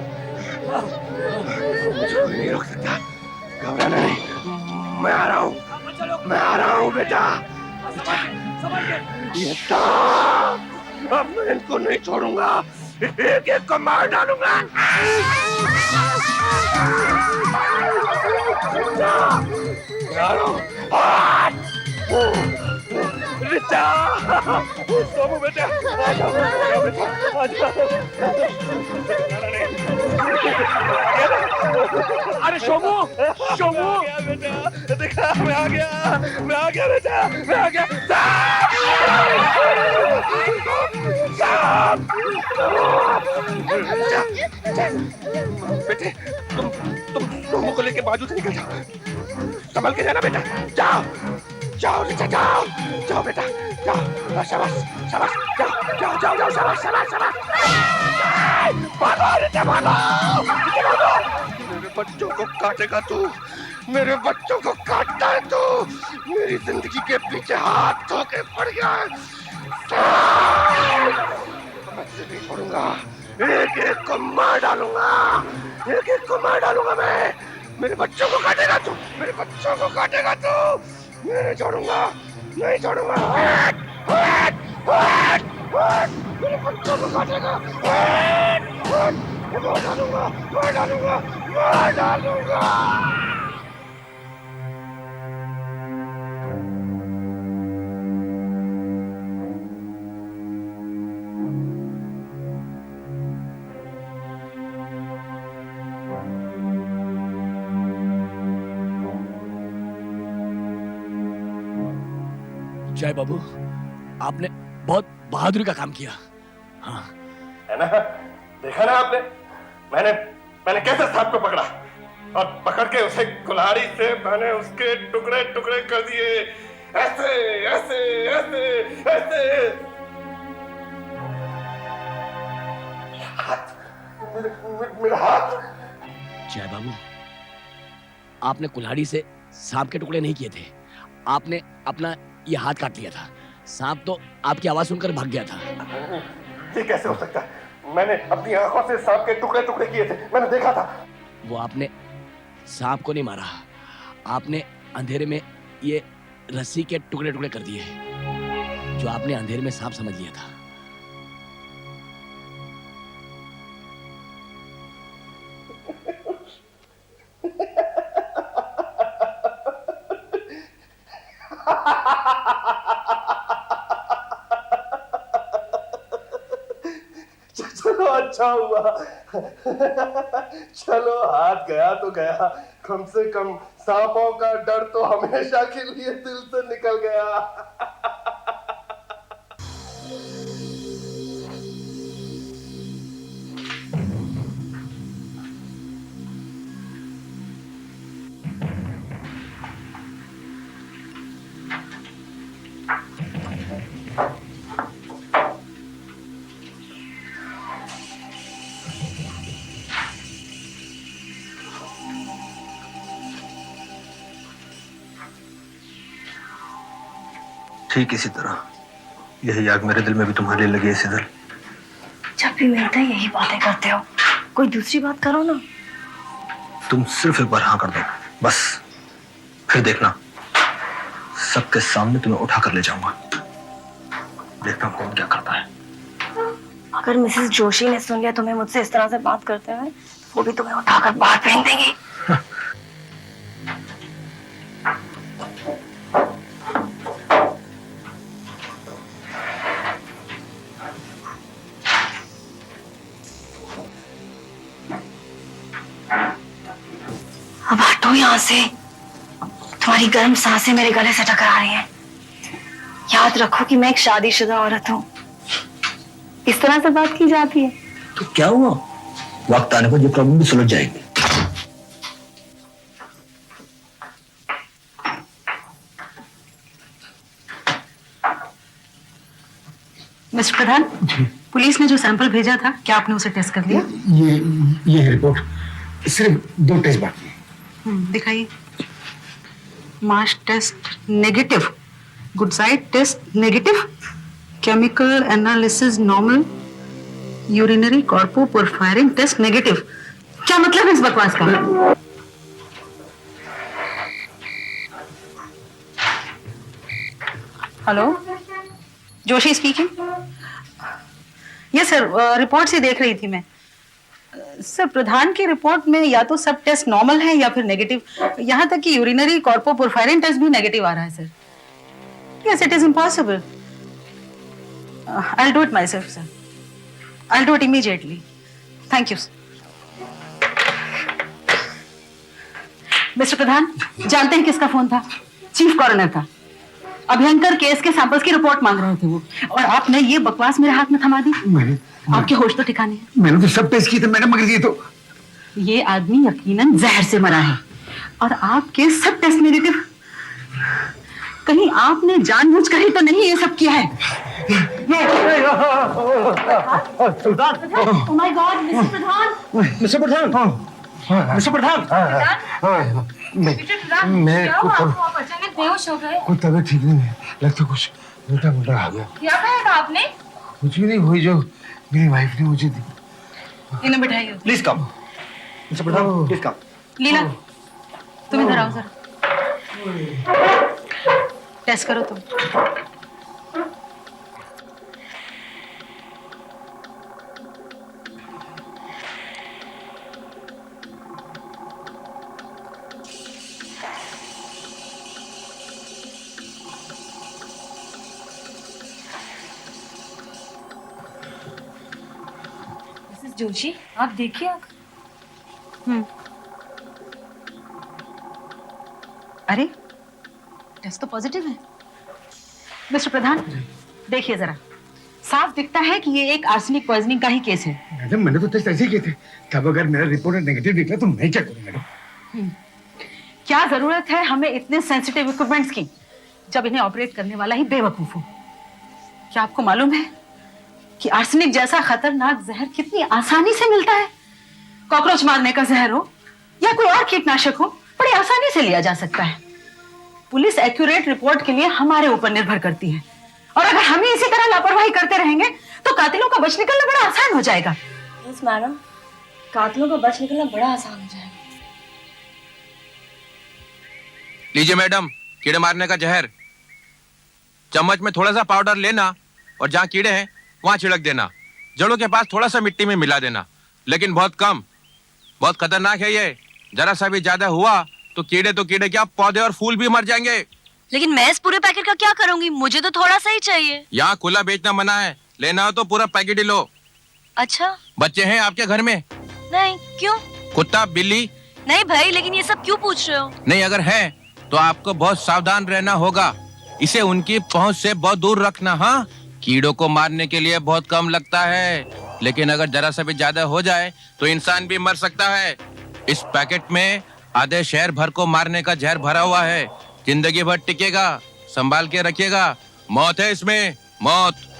मुझे नहीं रोक सकता। घबराना नहीं, मैं आ रहा हूँ, मैं आ रहा हूँ बेटा। ये सांप अब मैं इनको नहीं छोड़ूंगा, एक एक को मार डालूंगा। रिचा सोमू बेटा आ जाओ बेटा, आ जाओ। अरे शोमू शोमू बेटा देखा, मैं आ गया, मैं आ गया बेटा, मैं आ गया। बेटे तुम सोमू को लेके बाजू से निकल जाओ, संभल के जाना बेटा। जाओ जाओ रिचा, जाओ जाओ बेटा, जाओ। शाबाश शाबाश, जाओ जाओ जाओ जाओ, शाबाश शाबाश शाबाश। भागो रिचा, भागो भागो। मेरे बच्चों को काटेगा तू, मेरे बच्चों को काटता है तू। मेरी जिंदगी के पीछे हाथ धो के पड़ गया है। मैं तुझे नहीं छोड़ूंगा, एक एक को मार डालूंगा, एक एक को मार डालूंगा मैं। मेरे बच्चों को काटेगा तू, मेरे बच्चों को काटेगा तू। मैं नहीं छोड़ूंगा, नहीं छोड़ूंगा। मेरे बच्चों को काटेगा, मार डालूंगा, मार डालूंगा, मार डालूंगा। जय बाबू आपने बहुत बहादुरी का काम किया। हाँ है ना, देखा ना आपने, मैंने कैसे सांप को पकड़ा और पकड़ के उसे कुल्हाड़ी से मैंने उसके टुकड़े टुकड़े कर दिए, ऐसे ऐसे ऐसे ऐसे। हाथ, मेरा हाथ। जय बाबू आपने कुल्हाड़ी से सांप के टुकड़े नहीं किए थे, आपने अपना ये हाथ काट लिया था। सांप तो आपकी आवाज सुनकर भाग गया था। ये कैसे हो सकता है? मैंने अपनी आंखों से सांप के टुकड़े टुकड़े किए थे, मैंने देखा था। वो आपने सांप को नहीं मारा, आपने अंधेरे में ये रस्सी के टुकड़े टुकड़े कर दिए, जो आपने अंधेरे में सांप समझ लिया था। अच्छा हुआ। चलो हाथ गया तो गया, कम से कम सांपों का डर तो हमेशा के लिए दिल से निकल गया। ठीक इसी तरह यही आग मेरे दिल में भी तुम्हारे लिए लगी है सिदल। जब भी मिलते हैं यही बातें करते हो, कोई दूसरी बात करो ना। तुम सिर्फ एक बार हाँ कर दो बस, फिर देखना सबके सामने तुम्हें उठा कर ले जाऊंगा। देखता हूँ कौन क्या करता है। अगर मिसेस जोशी ने सुन लिया तुम्हें मुझसे इस तरह से बात करते हुए, वो भी तुम्हें उठाकर बाहर फेंक देंगी। अब हटो यहाँ से, तुम्हारी गर्म सांसें मेरे गले से टकरा रही हैं। याद रखो कि मैं एक शादीशुदा औरत हूँ। इस तरह से बात की जाती है तो क्या हुआ, वक्त आने पर ये प्रॉब्लम भी सुलझ जाएगी। मिस्टर प्रधान, पुलिस ने जो सैंपल भेजा था, क्या आपने उसे टेस्ट कर लिया? ये रिपोर्ट सिर्फ 2 टेस्ट बाकी है। दिखाइए। Mass test negative, good side test negative, chemical analysis normal, urinary coproporphyrin test negative. क्या मतलब है इस बकवास का? Hello, Joshi speaking. Yes sir, report से देख रही थी मैं। सर, प्रधान की रिपोर्ट में या तो सब टेस्ट नॉर्मल है या फिर नेगेटिव, यहाँ तक कि यूरिनरी कॉर्पो पोरफायरिन टेस्ट भी नेगेटिव आ रहा है sir. Yes, it is impossible. I will do it myself sir, I will do it immediately. Thank you. Mister Pradhan, जानते हैं किसका फोन था? चीफ कॉरोनर था। अभयंकर केस के सैंपल्स की रिपोर्ट मांग रहे थे वो, और आपने ये बकवास मेरे हाथ में थमा दी। आपके होश तो ठिकाने हैं। मैंने तो सब टेस्ट किए थे मैडम, मगर ये तो ये आदमी यकीनन जहर से मरा है, और आपके सब टेस्ट नेगेटिव। कहीं आपने जानबूझकर ही तो नहीं ये सब किया है? Oh my God, mister Pradhan! Mister Pradhan! Mister Pradhan! मैं आप अचानक बेहोश हो गए। कुछ तबीयत ठीक नहीं है, लगता कुछ उल्टा पुल्टा आ गया। क्या कहा था आपने? कुछ भी नहीं, हुई जो मेरी वाइफ ने मुझे दी। इन्हें बिठाइए। Please come. Mister Pradhan, please come. Leela, तुम इधर आओ जरा। टेस्ट करो तुम। जोशी, आप देखिए। अरे, टेस्ट तो पॉजिटिव है। मिस्टर प्रधान, देखिए जरा, साफ दिखता है कि ये एक आर्सेनिक पॉइजनिंग का ही केस है। मैडम, मैंने तो टेस्ट ऐसे ही किए थे, तब अगर मेरा रिपोर्ट नेगेटिव निकला तो मैं क्या करूं मैडम? क्या जरूरत है हमें इतने सेंसिटिव इक्विपमेंट्स की, जब इन्हें ऑपरेट करने वाला ही बेवकूफ हो? क्या आपको मालूम है कि आर्सेनिक जैसा खतरनाक जहर कितनी आसानी से मिलता है? कॉकरोच मारने का जहर हो या कोई और कीटनाशक हो, बड़ी आसानी से लिया जा सकता है। पुलिस एक्यूरेट रिपोर्ट के लिए हमारे ऊपर निर्भर करती है, और अगर हम ही इसी तरह लापरवाही करते रहेंगे तो कातिलों का बच निकलना बड़ा आसान हो जाएगा। यस मैडम, कातिलों का बच निकलना बड़ा आसान हो जाएगा। लीजिए मैडम, कीड़े मारने का जहर। चम्मच में थोड़ा सा पाउडर लेना और जहाँ कीड़े हैं वहां छिड़क देना। जड़ों के पास थोड़ा सा मिट्टी में मिला देना, लेकिन बहुत कम। बहुत खतरनाक है ये, जरा सा भी ज्यादा हुआ तो कीड़े क्या, पौधे और फूल भी मर जाएंगे। लेकिन मैं इस पूरे पैकेट का क्या करूंगी? मुझे तो थोड़ा सा ही चाहिए। यहाँ खुला बेचना मना है, लेना हो तो पूरा पैकेट ही लो। अच्छा, बच्चे हैं आपके घर में? नहीं, क्यों? कुत्ता, बिल्ली? नहीं भाई, लेकिन ये सब क्यों पूछ रहे हो? नहीं, अगर है तो आपको बहुत सावधान रहना होगा। इसे उनकी पहुंच से बहुत दूर रखना। हाँ, कीड़ों को मारने के लिए बहुत कम लगता है, लेकिन अगर जरा सा भी ज्यादा हो जाए तो इंसान भी मर सकता है। इस पैकेट में आधे शहर भर को मारने का जहर भरा हुआ है। जिंदगी भर टिकेगा, संभाल के रखिएगा। मौत है इसमें, मौत।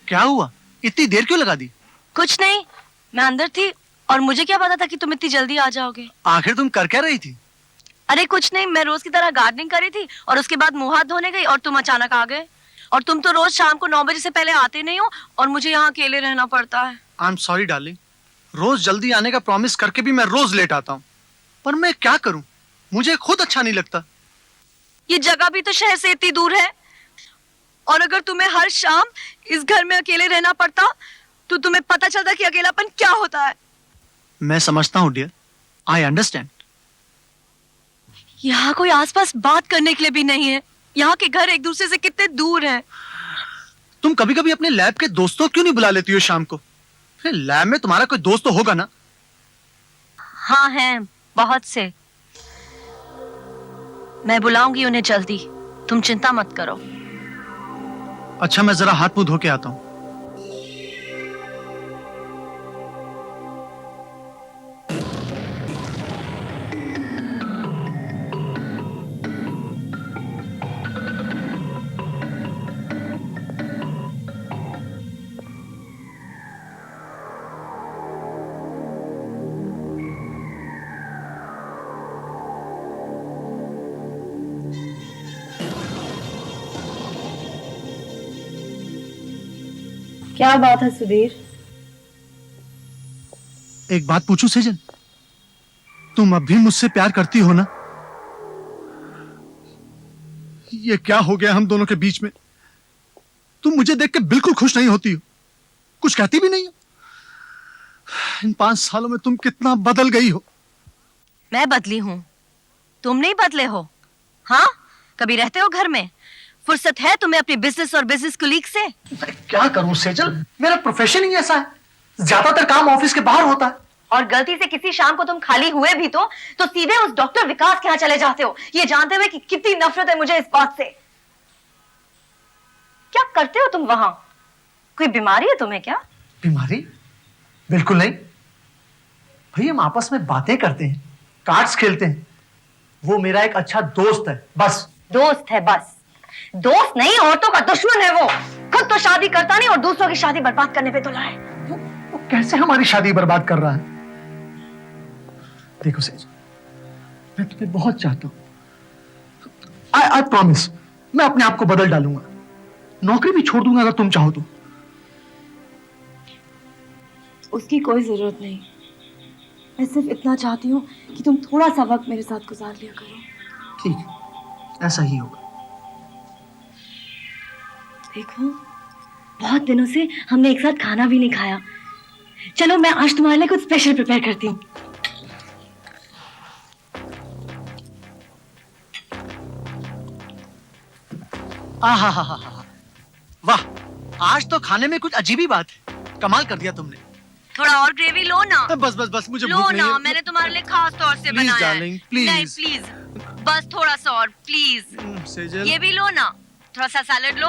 क्या हुआ? इतनी देर क्यों लगा दी? कुछ नहीं, मैं अंदर थी और मुझे क्या पता था कि तुम इतनी जल्दी आ जाओगे। आखिर तुम कर क्या रही थी? अरे कुछ नहीं, मैं रोज की तरह गार्डनिंग कर रही थी और उसके बाद मुंह हाथ धोने गई और तुम अचानक आ गए। और तुम तो रोज शाम को 9 बजे से पहले आते नहीं हो और मुझे यहाँ अकेले रहना पड़ता है। आई एम सॉरी डार्लिंग, रोज जल्दी आने का प्रॉमिस करके भी मैं रोज लेट आता हूँ, पर मैं क्या करूँ, मुझे खुद अच्छा नहीं लगता। ये जगह भी तो शहर से इतनी दूर है, और अगर तुम्हें हर शाम इस घर में अकेले रहना पड़ता तो तुम्हें पता चलता कि अकेलापन क्या होता है। मैं समझता हूँ डियर, आई अंडरस्टैंड। यहाँ कोई आसपास बात करने के लिए भी नहीं है। यहाँ के घर एक दूसरे से कितने दूर हैं। तुम कभी कभी अपने लैब के दोस्तों क्यों नहीं बुला लेती हो शाम को? लैब में तुम्हारा कोई दोस्त तो होगा ना? हाँ हैं, बहुत से। मैं बुलाऊंगी उन्हें जल्दी, तुम चिंता मत करो। अच्छा, मैं जरा हाथ मुंह धो के आता हूँ। क्या बात है सुधीर? एक बात पूछूं सेजल, तुम अब भी मुझसे प्यार करती हो ना? ये क्या हो गया हम दोनों के बीच में? तुम मुझे देख के बिल्कुल खुश नहीं होती हो, कुछ कहती भी नहीं हो। इन 5 सालों में तुम कितना बदल गई हो। मैं बदली हूँ, तुम नहीं बदले हो। हाँ, कभी रहते हो घर में? फुर्सत है तुम्हें अपने बिजनेस और बिजनेस कोलीग से? क्या करूं सेजल, मेरा प्रोफेशन ही ऐसा है, ज्यादातर काम ऑफिस के बाहर होता है। और गलती से किसी शाम को तुम खाली हुए भी तो सीधे उस डॉक्टर विकास के यहाँ चले जाते हो, ये जानते हुए कि कितनी नफरत है मुझे इस बात से। क्या करते हो तुम वहां? कोई बीमारी है तुम्हें क्या? बीमारी? बिल्कुल नहीं भाई, हम आपस में बातें करते हैं, कार्ड्स खेलते हैं। वो मेरा एक अच्छा दोस्त है, बस। दोस्त है बस? दोस्त नहीं, औरतों का दुश्मन है वो। खुद तो शादी करता नहीं और दूसरों की शादी बर्बाद करने पे तुला है। वो कैसे हमारी शादी बर्बाद कर रहा है? देखो सेज, मैं तुम्हें बहुत चाहता हूं। आई प्रॉमिस, मैं अपने आप को बदल डालूंगा, नौकरी भी छोड़ दूंगा अगर तुम चाहो तो। उसकी कोई जरूरत नहीं, मैं सिर्फ इतना चाहती हूँ कि तुम थोड़ा सा वक्त मेरे साथ गुजार लिया करो। ठीक, ऐसा ही होगा। देखो, बहुत दिनों से हमने एक साथ खाना भी नहीं खाया। चलो मैं आज तुम्हारे लिए कुछ स्पेशल प्रिपेयर करती हूँ। वाह, आज तो खाने में कुछ अजीब ही बात है। कमाल कर दिया तुमने। थोड़ा और ग्रेवी लो ना। बस बस बस, मुझे लो भूख नहीं ना, है। मैंने तुम्हारे लिए खास तौर से बनाया है। Darling, please. नहीं प्लीज। बस थोड़ा सा और प्लीज। सेजल, ये भी लो ना, थोड़ा सा salad low.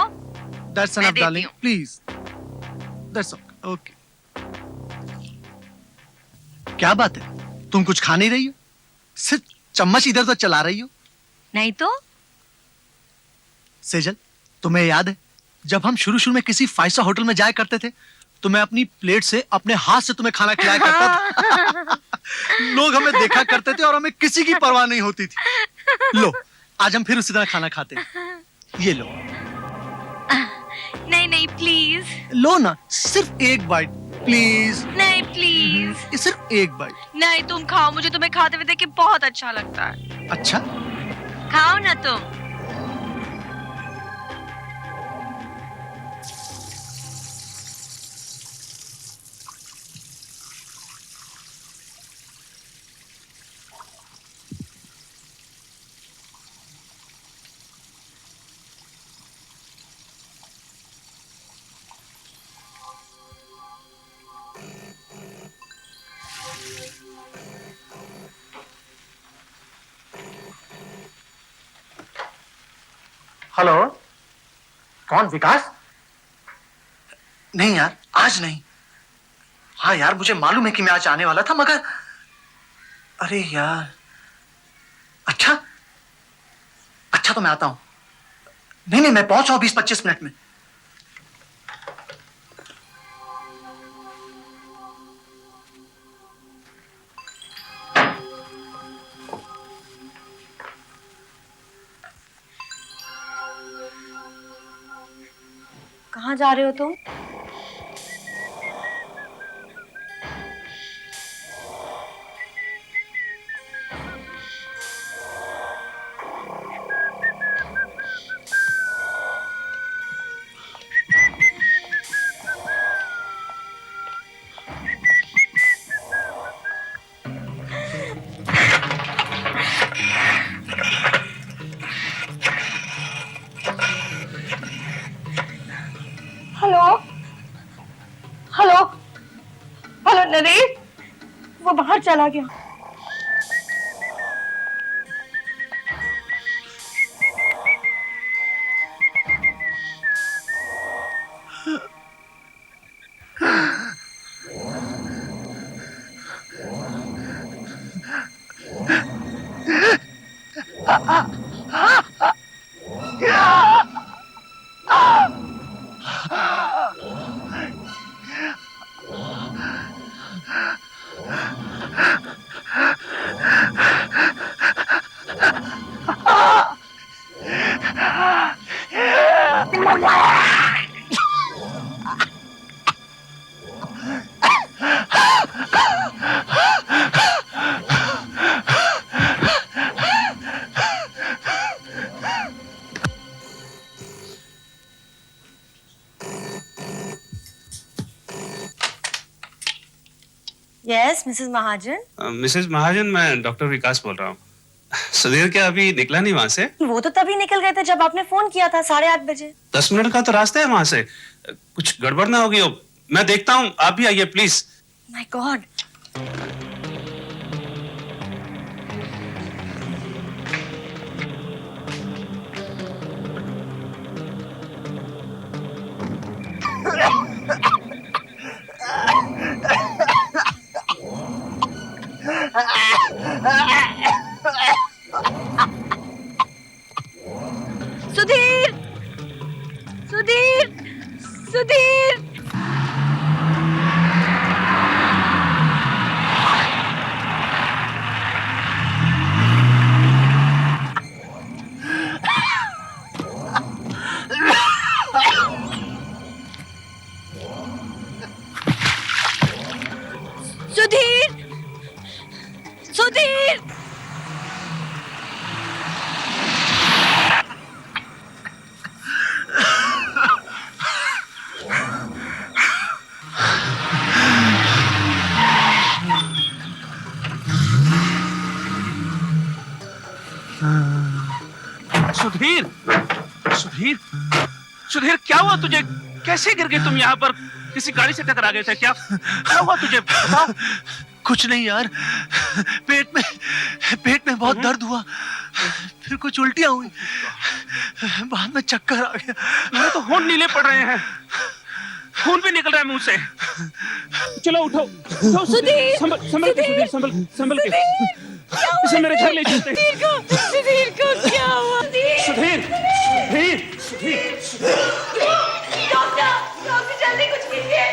That's enough, darling. Please. That's okay. क्या बात है? तुम कुछ खा नहीं रही हो? सिर्फ चम्मच इधर तो चला रही हो? नहीं तो? सेजल, तुम्हें याद है जब हम शुरू में किसी 5 स्टार होटल में जाया करते थे तो मैं अपनी प्लेट से अपने हाथ से तुम्हें खाना खिलाया करता था। लोग हमें देखा करते थे और हमें किसी की परवाह नहीं होती थी। लो, आज हम फिर उसी तरह खाना खाते हैं। ये लो। नहीं नहीं प्लीज। लो ना, सिर्फ एक बाइट प्लीज। नहीं प्लीज। सिर्फ एक बाइट। नहीं तुम खाओ, मुझे तुम्हें खाते हुए देख के बहुत अच्छा लगता है। अच्छा, खाओ ना तुम। हेलो, कौन? विकास? नहीं यार, आज नहीं। हाँ यार, मुझे मालूम है कि मैं आज आने वाला था, मगर अरे यार, अच्छा तो मैं आता हूं। नहीं, मैं पहुंच रहा हूं 20-25 मिनट में। कहाँ जा रहे हो तुम? हेलो नरेश, वो बाहर चला गया। यस मिसेस महाजन। मिसेस महाजन, मैं डॉक्टर विकास बोल रहा हूँ। सुधीर क्या अभी निकला नहीं वहाँ से? वो तो तभी निकल गए थे जब आपने फोन किया था 8:30 बजे। 10 मिनट का तो रास्ता है वहाँ से, कुछ गड़बड़ ना होगी हो। मैं देखता हूँ, आप भी आइए please. My God. Sudhir, Sudhir, Sudhir. Sudhir, Sudhir. Sudhir, Sudhir, Sudhir, क्या हुआ तुझे? कैसे गिर गए तुम यहाँ पर? किसी गाड़ी से टकरा गए थे क्या? क्या हुआ तुझे? बताओ। कुछ नहीं यार, पेट में बहुत दर्द हुआ। फिर कुछ उल्टियां हुई, बाद में चक्कर आ गया। मेरे तो होंठ नीले पड़ रहे हैं, खून भी निकल रहा है मुंह से। चलो उठो, उठो। सुधीर, संभल के सुधीर, संभल के। इसे मेरे घर ले चलते। सुधीर को क्या हुआ? सुधीर, डॉक्टर जल्दी कुछ कीजिए।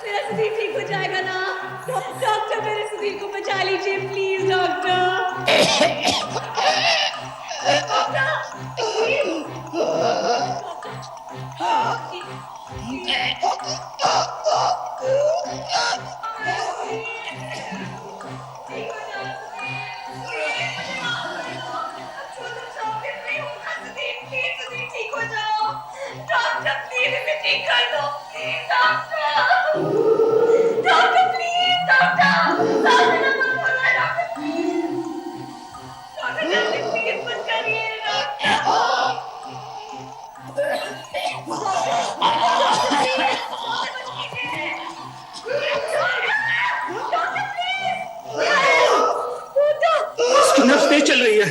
मेरा सुधीर ठीक हो जाएगा ना? डॉक्टर मेरे सुधीर को बचा लीजिए प्लीज डॉक्टर। ठीक हो जाओ डॉक्टर, प्लीज इसे ठीक कर दो please doctor. Doctor please doctor जल्दी प्लीज मत करिए इसकी नब्ज तेज चल रही है,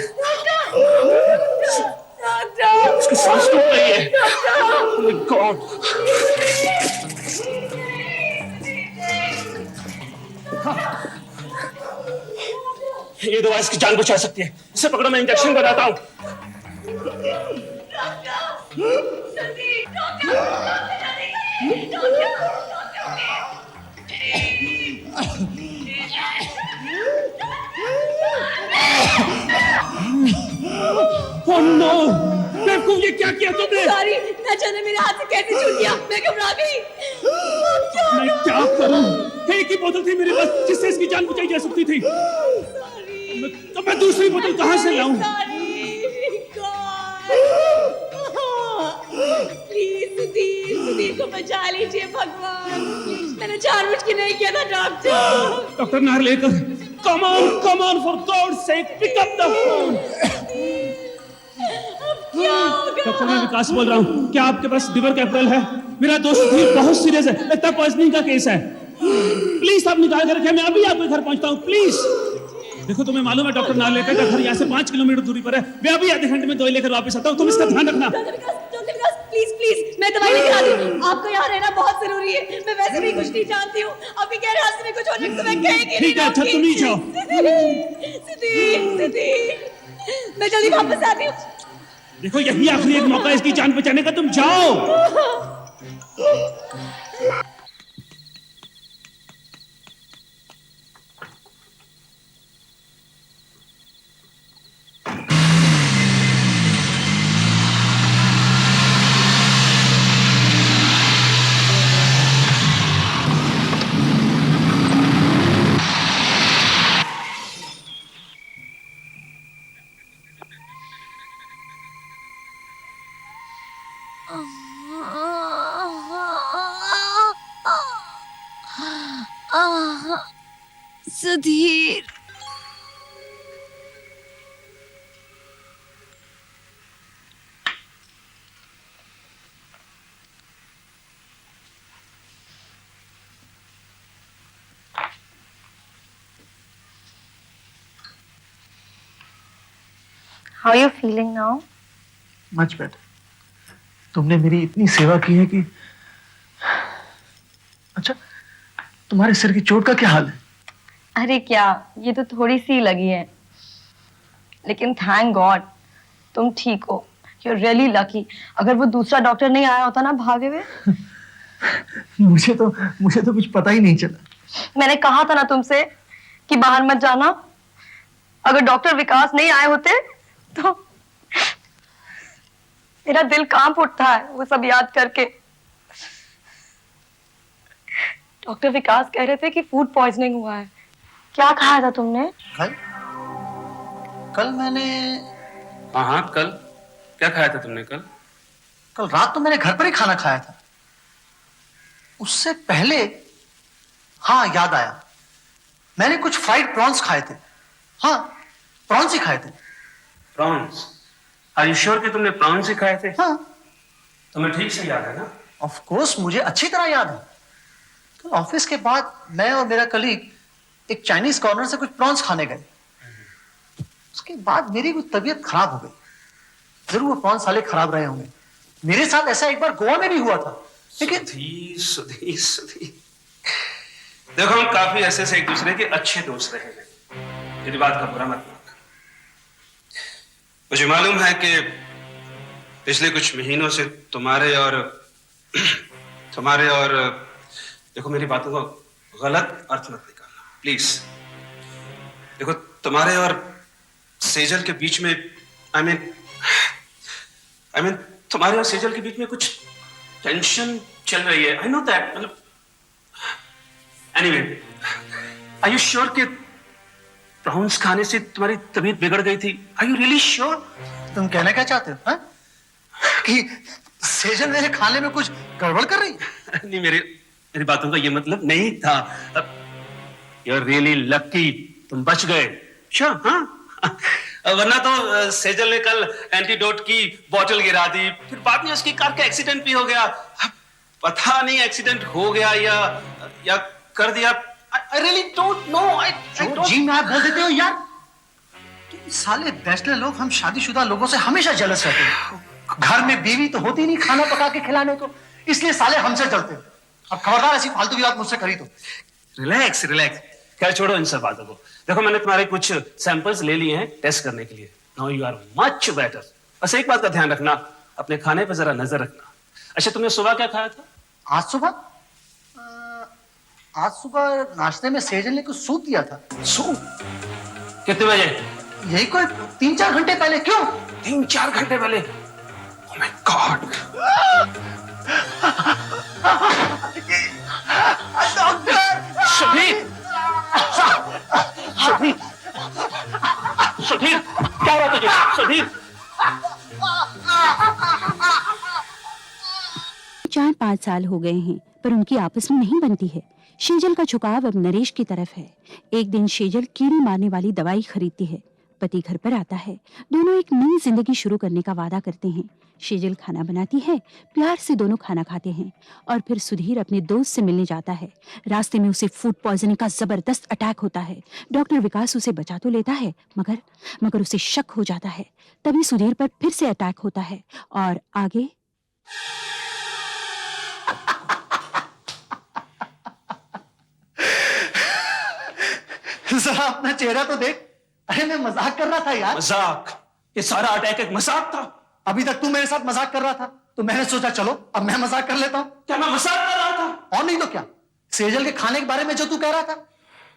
इसकी सांस टूट रही है। Oh God! ये दवा इसकी जान बचा सकती है। इसे पकड़ो, मैं इंजेक्शन बनाता हूँ। Oh no! बेवकूफ, ये क्या किया तुमने? सॉरी, ना जाने मेरे हाथ से कैसे छूट गया, मैं घबरा गई। मैं क्या करूं? एक ही बोतल थी मेरे पास जिससे इसकी जान बचाई जा सकती थी। तो मैं दूसरी बोतल कहां से लाऊं? प्लीज सुधीर को बचा लीजिए भगवान, मैंने जानबूझ के नहीं किया था doctor. Doctor Narlekar, come on, for God's sake, pick up the phone. Doctor, मैं विकास बोल रहा हूँ। क्या आपके पास लिवर कैपिटल है? मेरा दोस्त सुधीर बहुत सीरियस है, लगता है पॉइजनिंग का केस है। प्लीज आप निकाल कर रखें, मैं अभी आपके घर पहुंचता हूँ प्लीज। देखो तुम्हें मालूम है डॉक्टर नार्लेकर का घर यहाँ से 5 किलोमीटर दूरी पर है। मैं अभी आधे घंटे में दवाई लेकर वापस आता हूँ, तुम इसका ध्यान रखना। प्लीज मैं दवाई लेकर आती हूँ, आपको यहाँ रहना बहुत जरूरी है। मैं वैसे भी कुछ नहीं जानती हूँ, अभी कह रास्ते में कुछ होने तो मैं कहेंगी। ठीक है, अच्छा तुम ही जाओ। सुधीर, मैं जल्दी वापस आती हूँ। देखो यही आखिरी एक मौका इसकी जान बचाने का, तुम जाओ। Sudhir, How are you feeling now? Much better. तुमने मेरी इतनी सेवा की है कि। अच्छा, तुम्हारे सिर की चोट का क्या हाल है? अरे क्या, ये तो थोड़ी सी लगी है, लेकिन थैंक गॉड तुम ठीक हो। You're really lucky। अगर वो दूसरा डॉक्टर नहीं आया होता ना भागे हुए। मुझे तो कुछ पता ही नहीं चला। मैंने कहा था ना तुमसे कि बाहर मत जाना। अगर डॉक्टर विकास नहीं आए होते तो मेरा दिल कांप उठता है वो सब याद करके। डॉक्टर विकास कह रहे थे कि फूड पॉइजनिंग हुआ है। क्या खाया था तुमने? कल मैंने हाँ कल क्या खाया था तुमने? कल रात तो मैंने घर पर ही खाना खाया था। उससे पहले हाँ याद आया, मैंने कुछ फ्राइड प्रॉन्स खाए थे। हाँ प्रॉन्स ही खाए थे। प्रॉन्स? आर यू श्योर कि तुमने प्रॉन्स ही खाए थे? हाँ। तुम्हें ठीक से याद है ना? ऑफ कोर्स मुझे अच्छी तरह याद है। कल ऑफिस के बाद मैं और मेरा कलीग एक चाइनीज कॉर्नर से कुछ प्रॉन्स खाने गए। उसके बाद मेरी कुछ तबीयत खराब हो गई। जरूर वो प्रॉन्स साले खराब रहे होंगे। मेरे साथ ऐसा एक बार गोवा में भी हुआ था। लेकिन सुधीर देखो, हम काफी ऐसे से एक दूसरे के अच्छे दोस्त रहे हैं। मेरी बात का बुरा मत मानना। मुझे मालूम है कि पिछले कुछ महीनों से तुम्हारे और देखो, मेरी बातों का गलत अर्थ मत निकालना प्लीज। देखो, तुम्हारे और सेजल के बीच में आई मीन तुम्हारे और सेजल के बीच में कुछ टेंशन चल रही है। I know that. मतलब एनीवे, आर यू श्योर कि प्रॉन्स खाने से तुम्हारी तबीयत बिगड़ गई थी? Are you really sure? तुम कहना क्या चाहते हो? हाँ? कि सेजल मेरे खाने में कुछ गड़बड़ कर रही है? नहीं, मेरी बातों का ये मतलब नहीं था। यू आर रियली लकी, तुम बच गए। श्योर? हाँ, वरना तो सेजल ने कल एंटीडोट की बोतल गिरा दी, फिर बाद में उसकी कार का एक्सीडेंट भी हो गया। पता नहीं एक्सीडेंट हो गया या कर दिया। I really don't know. I don't... जी मैं आप बोल देते हो यार। तुम साले बैचलर लोग हम शादीशुदा लोगों से हमेशा जलस रहते हैं। घर में बीवी तो होती नहीं खाना पका के खिलाने को, इसलिए साले हमसे जलते हो। अब खबरदार ऐसी फालतू की बात मुझसे करी तो। रिलैक्स। खैर छोड़ो इन सब बातों को। देखो, मैंने तुम्हारे कुछ सैंपल्स ले लिए हैं टेस्ट करने के लिए। Now you are much better. बस एक बात का ध्यान रखना, अपने खाने पर जरा नजर रखना। अच्छा, तुमने सुबह क्या खाया था? आज सुबह नाश्ते में सेजल ने कुछ सूप दिया था। सूप? कितने बजे? यही कोई 3-4 घंटे पहले। क्यों? 3-4 घंटे पहले? ओह माय गॉड। सुधीर, क्या हुआ तुझे? सुधीर, 4-5 साल हो गए हैं, पर उनकी आपस में नहीं बनती है। शेजल का झुकाव अब नरेश की तरफ है। एक दिन शेजल कीड़ी मारने वाली दवाई खरीदती है। पति घर पर आता है। दोनों एक नई जिंदगी शुरू करने का वादा करते हैं। शेजल खाना बनाती है, प्यार से दोनों खाना खाते हैं और फिर सुधीर अपने दोस्त से मिलने जाता है। रास्ते में उसे फूड पॉइजनिंग का जबरदस्त अटैक होता है। डॉक्टर विकास उसे बचा तो लेता है, मगर उसे शक हो जाता है। तभी सुधीर पर फिर से अटैक होता है और आगे जरा अपना चेहरा तो देख। अरे मैं मजाक कर रहा था यार। मजाक? ये सारा अटैक एक मजाक था? अभी तक तू मेरे साथ मजाक कर रहा था, तो मैंने सोचा चलो अब मैं मजाक कर लेता हूँ। क्या मैं मजाक कर रहा था? और नहीं तो क्या। सेजल के खाने के बारे में जो तू कह रहा था,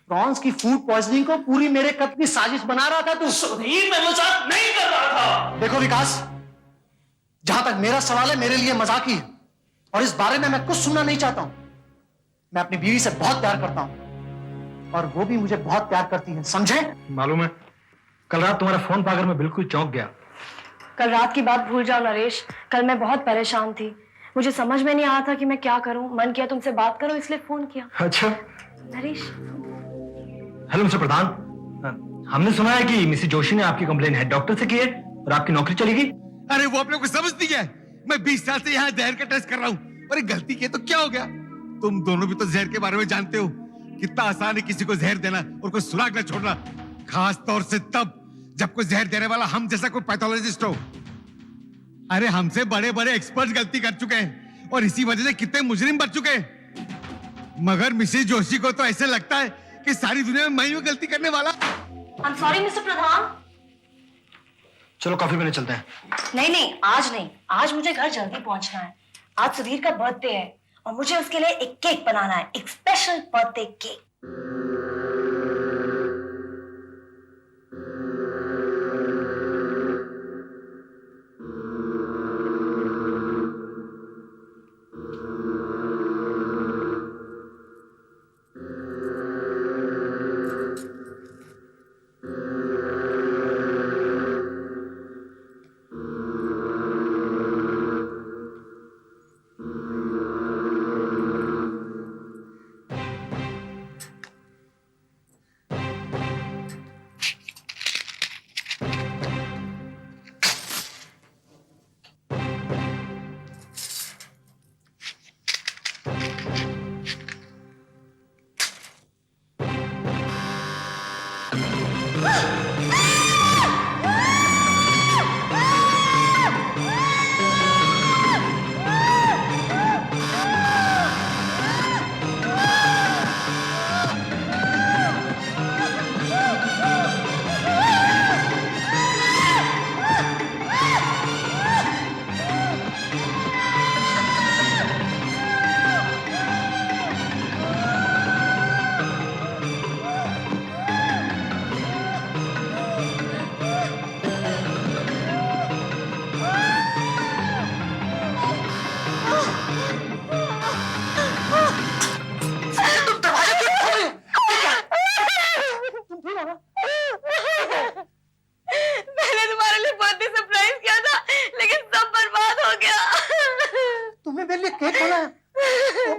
प्रॉन्स की फूड पॉइजनिंग को पूरी मेरे कद की साजिश बना रहा था तू। सुधीर, मैं मजाक नहीं कर रहा था। देखो विकास, जहां तक मेरा सवाल है मेरे लिए मजाक ही है और इस बारे में मैं कुछ सुनना नहीं चाहता हूं। मैं अपनी बीवी से बहुत प्यार करता हूं और वो भी मुझे बहुत प्यार करती है, समझे? मालूम है, कल रात तुम्हारा फोन पाकर मैं बिल्कुल चौंक गया। कल रात की बात भूल जाओ नरेश। कल मैं बहुत परेशान थी, मुझे समझ में नहीं आ रहा था कि मैं क्या करूं। मन किया तुमसे बात करूं, इसलिए फोन किया। अच्छा नरेश। हेलो मिस्टर प्रधान, हमने सुना है कि मिसेस जोशी ने आपकी कंप्लेन हेड डॉक्टर से की है और आपकी नौकरी चलेगी। अरे वो आप लोग को समझ नहीं है। मैं 20 साल से यहाँ जहर का टेस्ट कर रहा हूँ और एक गलती की तो क्या हो गया? तुम दोनों भी तो जहर के बारे में जानते हो। कितना आसान है किसी को जहर देना और कोई सुराग न छोड़ना, खास तौर से तब जब कोई जहर देने वाला हम जैसा कोई पैथोलॉजिस्ट हो। अरे हमसे बड़े बड़े एक्सपर्ट गलती कर चुके हैं और इसी वजह से कितने मुजरिम बच चुके हैं। मगर मिसेस जोशी को तो ऐसे लगता है कि सारी दुनिया में मैं ही गलती करने वाला। आई एम सॉरी मिस्टर प्रधान। चलो कॉफी पीने चलते हैं। नहीं, आज नहीं। आज मुझे घर जल्दी पहुंचना है। आज सुधीर का बर्थडे है और मुझे उसके लिए एक केक बनाना है, एक स्पेशल बर्थडे केक।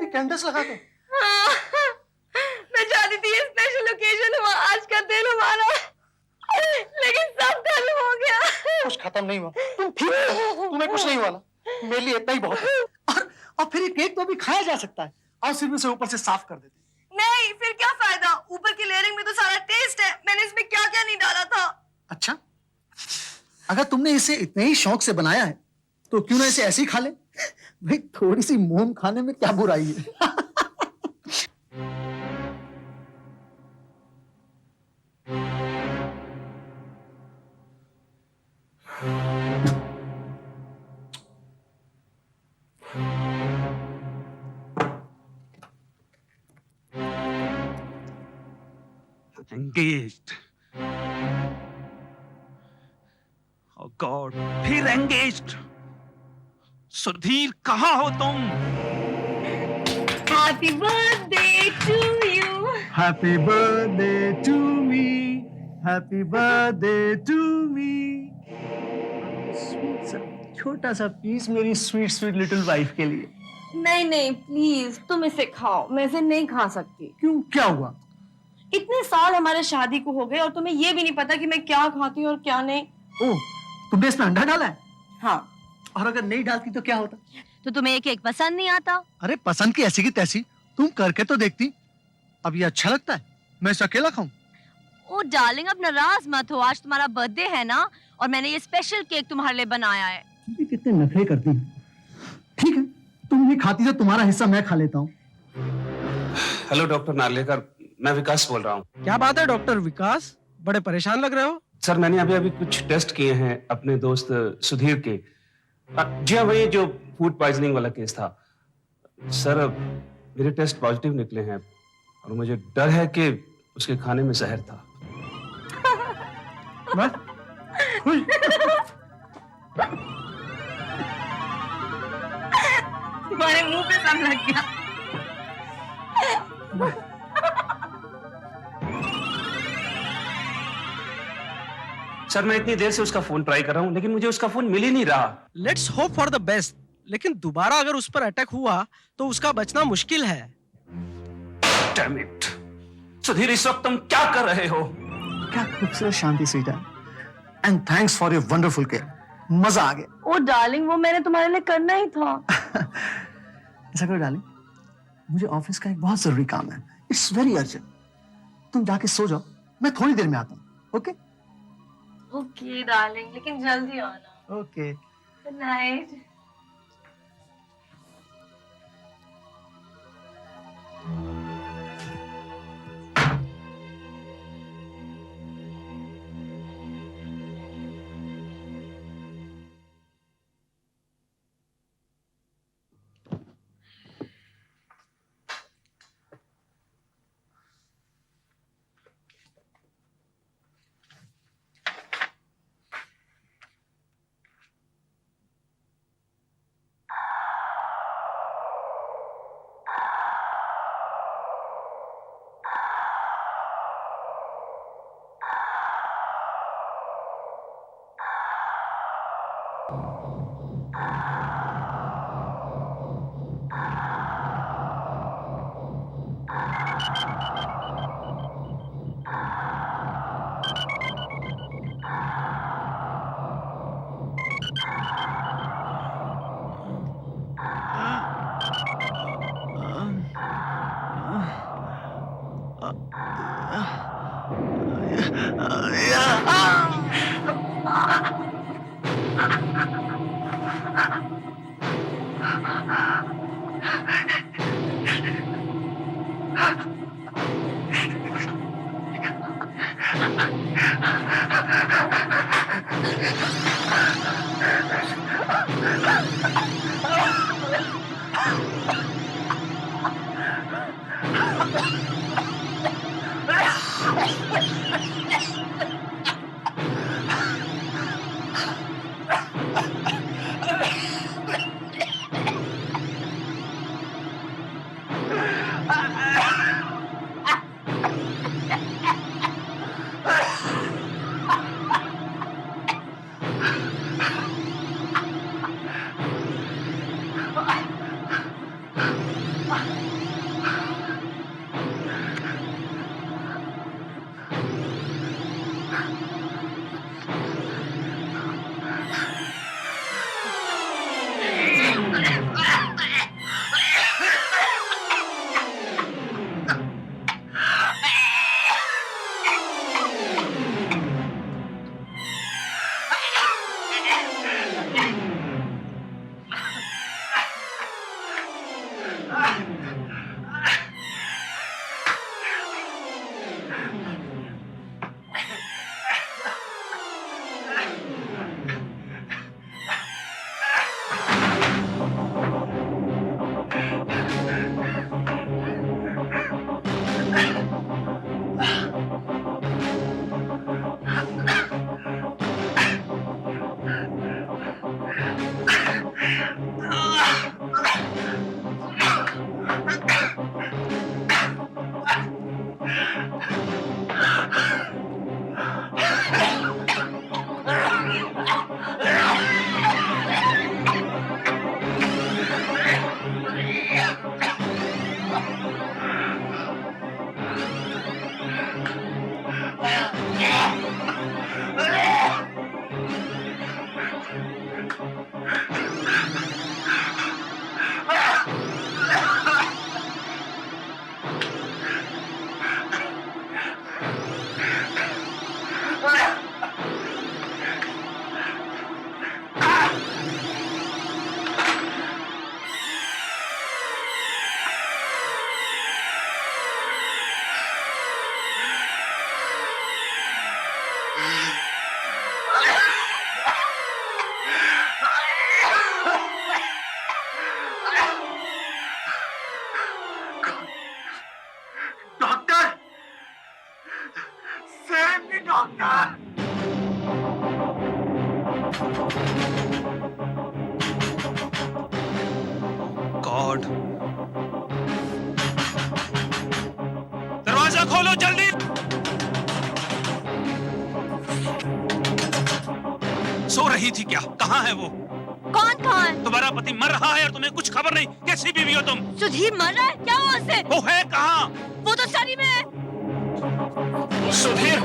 कैंडल्स लगा दो। मैं चाहती थी स्पेशल ओकेजन हुआ, आज का दिन हमारा, लेकिन सब खत्म हो गया। कुछ खत्म नहीं हुआ, तुम ठीक हो, तुम्हें कुछ नहीं हुआ ना, मेरे लिए इतना ही बहुत है। और फिर ये केक तो अभी खाया जा सकता है, और सिर्फ इसे ऊपर से साफ कर देते। नहीं, फिर क्या फायदा, ऊपर की लेयरिंग में तो सारा टेस्ट है, मैंने इसमें क्या क्या नहीं डाला था। अच्छा, अगर तुमने इसे इतने ही शौक से बनाया है तो क्यों ना इसे ऐसे ही खा ले। भाई थोड़ी सी मोम खाने में क्या बुराई है। एंगेज्ड, ओह गॉड, फिर एंगेज्ड। सुधीर कहाँ हो तुम? Happy birthday to you. Happy birthday to me, happy birthday to me. छोटा सा पीस मेरी स्वीट स्वीट लिटिल वाइफ के लिए। नहीं नहीं प्लीज, तुम इसे खाओ, मैं इसे नहीं खा सकती। क्यों, क्या हुआ? इतने साल हमारे शादी को हो गए और तुम्हें ये भी नहीं पता कि मैं क्या खाती हूँ और क्या नहीं। ओह, तुमने इसमें अंडा डाला है? हाँ। और अगर नहीं डालती तो क्या होता? तो तुम्हें ये केक पसंद नहीं आता? अरे पसंद की ऐसी तैसी, तुम करके तो देखती। अब ये अच्छा लगता है, मैं इसे अकेला खाऊं? ओ डार्लिंग, अब नाराज मत हो, आज तुम्हारा बर्थडे है ना, और मैंने ये स्पेशल केक तुम्हारे लिए बनाया है। तुम कितने नखरे करती हो। ठीक है, तुम ये खाती तो तुम्हारा हिस्सा मैं खा लेता हूँ। हेलो डॉक्टर नार्लेकर, मैं विकास बोल रहा हूँ। क्या बात है डॉक्टर विकास, बड़े परेशान लग रहे हो? सर मैंने अभी कुछ टेस्ट किए हैं अपने दोस्त सुधीर के। जी हाँ, वही जो फूड पॉइजनिंग वाला केस था। सर मेरे टेस्ट पॉजिटिव निकले हैं और मुझे डर है कि उसके खाने में जहर था। तुम्हारे मुंह पे सब लग गया। सर मैं इतनी देर से उसका फोन ट्राई कर रहा हूँ, लेकिन मुझे उसका फोन मिल ही नहीं रहा। Let's hope for the best, लेकिन दोबारा अगर उस पर अटैक हुआ तो उसका बचना मुश्किल है। Damn it! सुधीर, इस वक्त तुम क्या कर रहे हो? क्या खूबसूरत शांति स्वीट है। And thanks for your wonderful care, मजा आ गया। ओ डार्लिंग, वो मैंने तुम्हारे लिए करना ही था। ऐसा करो डार्लिंग, मुझे ऑफिस का एक बहुत जरूरी काम है, इट्स वेरी अर्जेंट। तुम जाके सो जाओ, मैं थोड़ी देर में आता हूँ। ओके ओके डार्लिंग, लेकिन जल्दी आना। Okay, good night. गॉड, दरवाजा खोलो जल्दी। सो रही थी क्या? कहाँ है वो? कौन? तुम्हारा पति मर रहा है और तुम्हें कुछ खबर नहीं। कैसी बीवी हो तुम? सुधीर मर रहा है? क्या हुआ उससे? वो है कहाँ? वो तो सरी में है। सुधीर,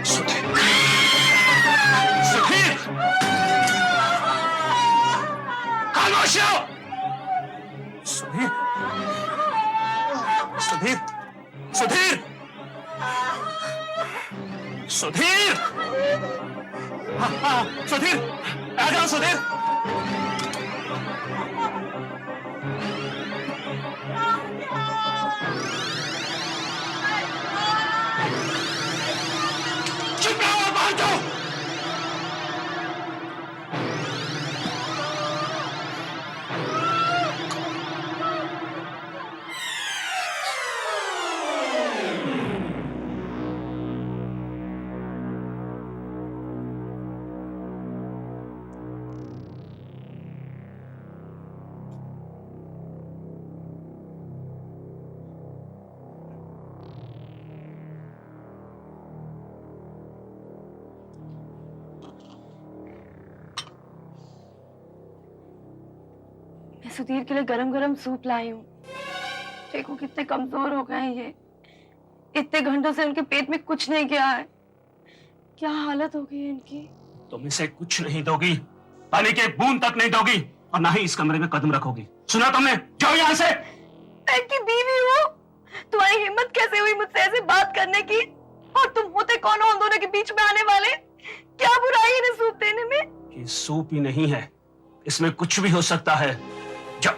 सुधीर, सुधीर, खामोश हो। सुधीर, सुधीर, सुधीर, सुधीर, हाँ, सुधीर, आ जाओ सुधीर। चुप रहो, बाहर जाओ। मैं सुधीर के लिए गरम गरम सूप लाई हूँ। देखो कितने कमजोर हो गए हैं ये। इतने घंटों से उनके पेट में कुछ नहीं गया है। क्या हालत हो गई है इनकी। तुम इसे कुछ नहीं दोगी, पानी की एक बूंद तक नहीं दोगी और ना ही इस कमरे में कदम रखोगी। सुना तुमने? जाओ यहाँ से। मैं इनकी बीवी हूँ। तुम्हारी हिम्मत कैसे हुई मुझसे ऐसे बात करने की? और तुम होते कौन हो उन दोनों के बीच में आने वाले? क्या बुराई है इन्हें सूप देने में? ये सूप ही नहीं है, इसमें कुछ भी हो सकता है। जाओ।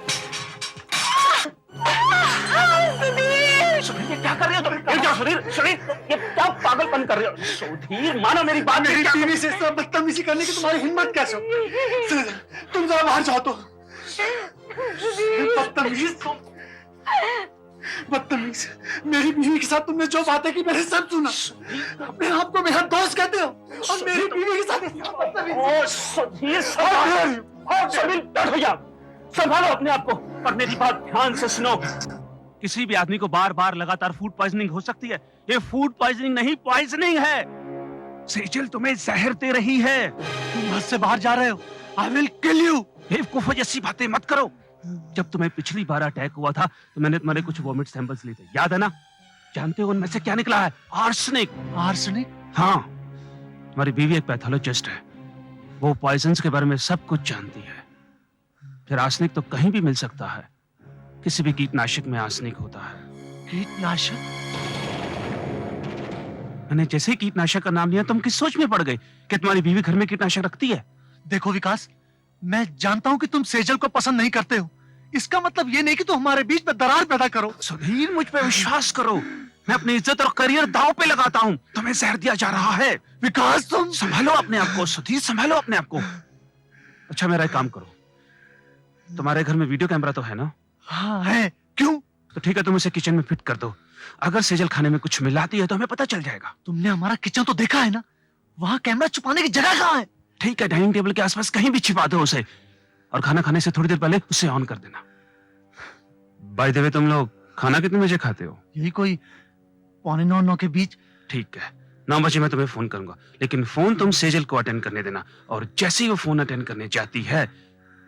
सुधीर, ये क्या कर रहे हो तुम? ये क्या सुधीर? सुधीर, ये क्या पागलपन कर रहे हो? सुधीर, मानो मेरी बात। मेरी बीवी से सब बदतमीजी करने की तुम्हारी हिम्मत कैसे हो? तुम जरा बाहर जाओ तो। बदतमीज तुम, बदतमीज। मेरी बीवी के साथ तुमने जो बातें की मैंने सब सुना। अपने आप को मेरा दोस्त कहते हो और मेरी बीवी के साथ ओ सुधीर, सुधीर, बैठो जाओ। संभालो अपने आप को और मेरी बात ध्यान से सुनो। किसी भी आदमी को बार बार लगातार फूड पॉइजनिंग हो सकती है। ये फूड पॉइजनिंग नहीं, पॉइजनिंग है। सेजल तुम्हें जहर दे रही है। तुम घर से बाहर जा रहे हो। I will kill you. बेवकूफों जैसी बातें मत करो। जब तुम्हें पिछली बार अटैक हुआ था तो मैंने तुम्हारे कुछ वोमिट सैंपल्स लिए थे, याद है ना? जानते हो उनमें से क्या निकला है? आर्सेनिक। आर्सेनिक? हाँ, तुम्हारी बीवी एक पैथोलॉजिस्ट है, वो पॉइजन्स के बारे में सब कुछ जानती है। फिर आर्सेनिक तो कहीं भी मिल सकता है, किसी भी कीटनाशक में आर्सेनिक होता है। कीटनाशक? मैंने जैसे ही कीटनाशक का नाम लिया तुम किस सोच में पड़ गए कि तुम्हारी बीवी घर में कीटनाशक रखती है? देखो विकास, मैं जानता हूं कि तुम सेजल को पसंद नहीं करते हो, इसका मतलब ये नहीं कि तुम हमारे बीच में दरार पैदा करो। सुधीर, मुझ पे विश्वास करो, मैं अपनी इज्जत और करियर दांव पे लगाता हूं। तुम्हें जहर दिया जा रहा है। विकास, तुम संभालो अपने आप को सुधीर, संभालो अपने आप को। अच्छा मेरा एक काम करो, तुम्हारे घर में वीडियो कैमरा तो है ना? हाँ है। क्यों? तो ठीक है, तुम इसे किचन में फिट कर दो। अगर सेजल खाने में कुछ मिलाती है तो हमें पता चल जाएगा। तुमने हमारा किचन तो देखा है ना, वहां कैमरा छुपाने की जगह कहाँ है? ठीक है, डाइनिंग टेबल के आसपास कहीं भी छिपा दो उसे, और खाना खाने से थोड़ी देर पहले उसे ऑन कर देना। बाय द वे, तुम लोग खाना कितने बजे खाते हो? यही कोई 8:45 के बीच। ठीक है, 9 बजे मैं तुम्हें फोन करूंगा, लेकिन फोन तुम सेजल को अटेंड करने देना, और जैसे ही वो फोन अटेंड करने जाती है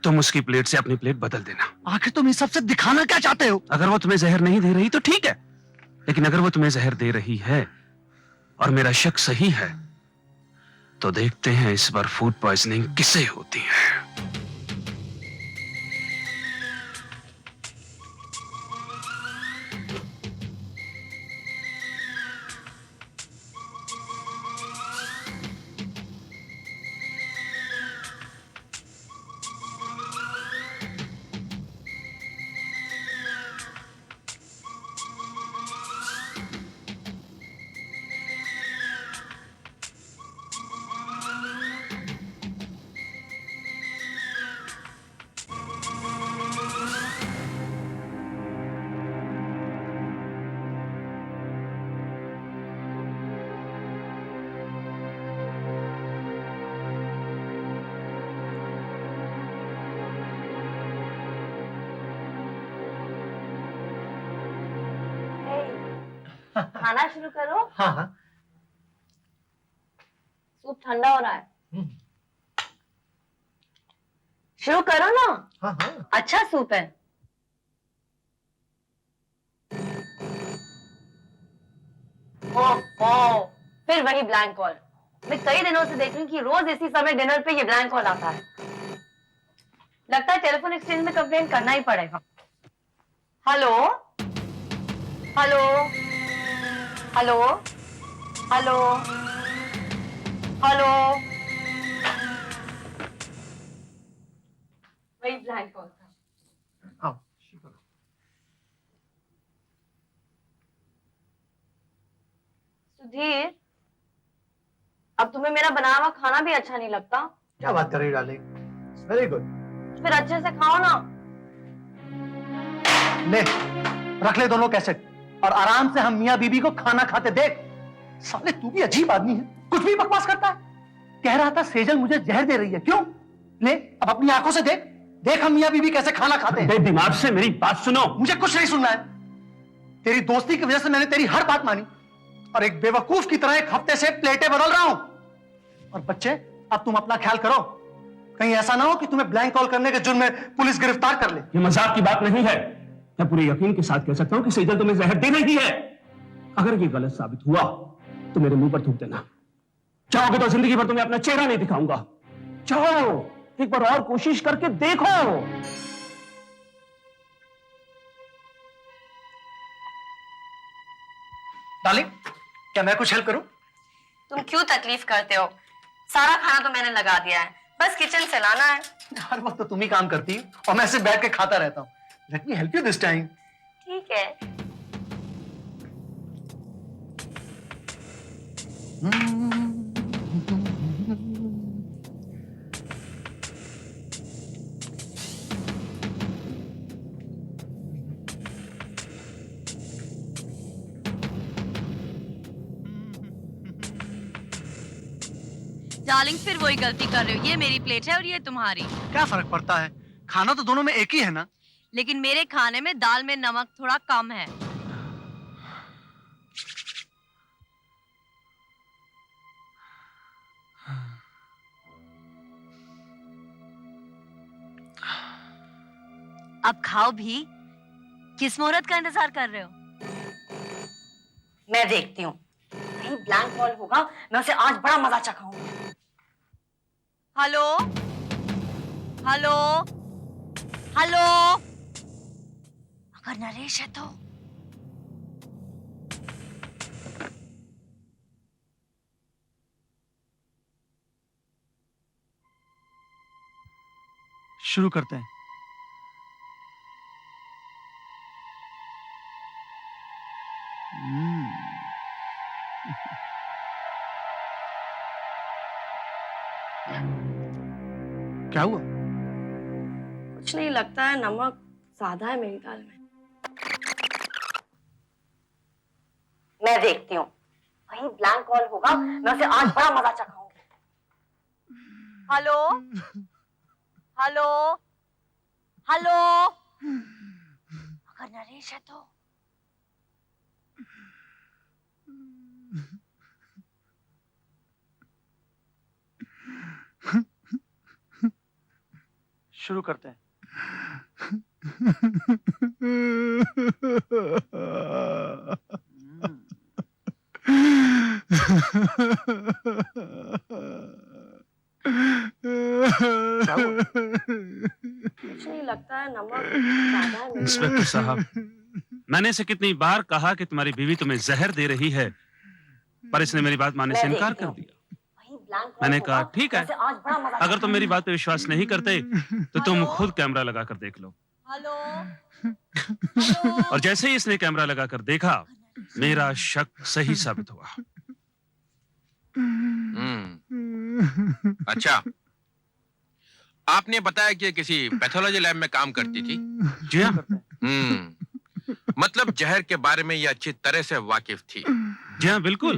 तुम उसकी प्लेट से अपनी प्लेट बदल देना। आखिर तुम इस सबसे दिखाना क्या चाहते हो? अगर वो तुम्हें जहर नहीं दे रही तो ठीक है, लेकिन अगर वो तुम्हें जहर दे रही है और मेरा शक सही है तो देखते हैं इस बार फूड पॉइजनिंग किसे होती है। खाना शुरू करो। हाँ हाँ। सूप ठंडा हो रहा है। शुरू करो ना। हाँ हाँ। अच्छा सूप है। ओह, फिर वही ब्लैंक कॉल। मैं कई दिनों से देख रही हूँ कि रोज इसी समय डिनर पे ये ब्लैंक कॉल आता है। लगता है टेलीफोन एक्सचेंज में कंप्लेंट करना ही पड़ेगा। Hello hello hello hello hello, वही ब्लैंक कॉल था। सुधीर, अब तुम्हें मेरा बनाया हुआ खाना भी अच्छा नहीं लगता? क्या बात कर रही डार्लिंग? Very good. फिर अच्छे से खाओ ना। ले, रख ले दोनों कैसेट और आराम से हम मियां बीबी को खाना खाते देख। साले तू भी अजीब आदमी है, कुछ भी बकवास करता है। कह रहा था सेजल मुझे जहर दे रही है, क्यों? ले अब अपनी आंखों से देख, देख हम मियां बीबी कैसे खाना खाते हैं। दिमाग से मेरी बात सुनो। मुझे कुछ नहीं सुनना है। तेरी दोस्ती की वजह से मैंने तेरी हर बात मानी और एक बेवकूफ की तरह एक हफ्ते से प्लेटें बदल रहा हूं। और बच्चे, अब तुम अपना ख्याल करो, कहीं ऐसा ना हो कि तुम्हें ब्लैंक कॉल करने के जुर्म में पुलिस गिरफ्तार कर ले। ये मजाक की बात नहीं है, मैं पूरे यकीन के साथ कह सकता हूं कि सेजल तुम्हें जहर दे रही है। अगर ये गलत साबित हुआ तो मेरे मुंह पर थूक देना। चाहोगे तो जिंदगी भर तुम्हें अपना चेहरा नहीं दिखाऊंगा। चाहो एक बार और कोशिश करके देखो। डार्लिंग, क्या मैं कुछ हेल्प करूं? तुम क्यों तकलीफ करते हो? सारा खाना तो मैंने लगा दिया है, बस किचन से लाना है। हर वक्त तो तुम ही काम करती हो और मैं सिर्फ बैठ के खाता रहता हूं। Let me help you this time. ठीक है। डार्लिंग, फिर वही गलती कर रहे हो। ये मेरी प्लेट है और ये तुम्हारी। क्या फर्क पड़ता है, खाना तो दोनों में एक ही है ना। लेकिन मेरे खाने में दाल में नमक थोड़ा कम है। अब खाओ भी। किस मुहूर्त का इंतजार कर रहे हो? मैं देखती हूँ, कहीं ब्लैंक वॉल होगा, मैं उसे आज बड़ा मजा चखाऊंगी। हेलो हेलो हेलो, अगर नरेश है तो। शुरू करते हैं। क्या हुआ? कुछ नहीं, लगता है नमक ज्यादा है मेरी दाल में। मैं देखती हूँ, वही ब्लैंक वॉल होगा, मैं उसे आज बड़ा मजा चखाऊंगी। हेलो हेलो हेलो, अगर नरेश है तो। शुरू करते हैं। कुछ नहीं, लगता है नमक ज्यादा है मेरी। इंस्पेक्टर साहब, मैंने इसे कितनी बार कहा कि तुम्हारी बीवी तुम्हें जहर दे रही है, पर इसने मेरी बात मानने से इनकार कर दिया। मैंने कहा ठीक है, अगर तुम मेरी बात पे विश्वास नहीं करते तो तुम खुद कैमरा लगा कर देख लो। और जैसे ही इसने कैमरा लगा कर देखा, मेरा शक सही साबित हुआ। अच्छा, आपने बताया कि किसी पैथोलॉजी लैब में काम करती थी? जी हाँ। मतलब जहर के बारे में ये अच्छी तरह से वाकिफ थी। जी हाँ, बिल्कुल।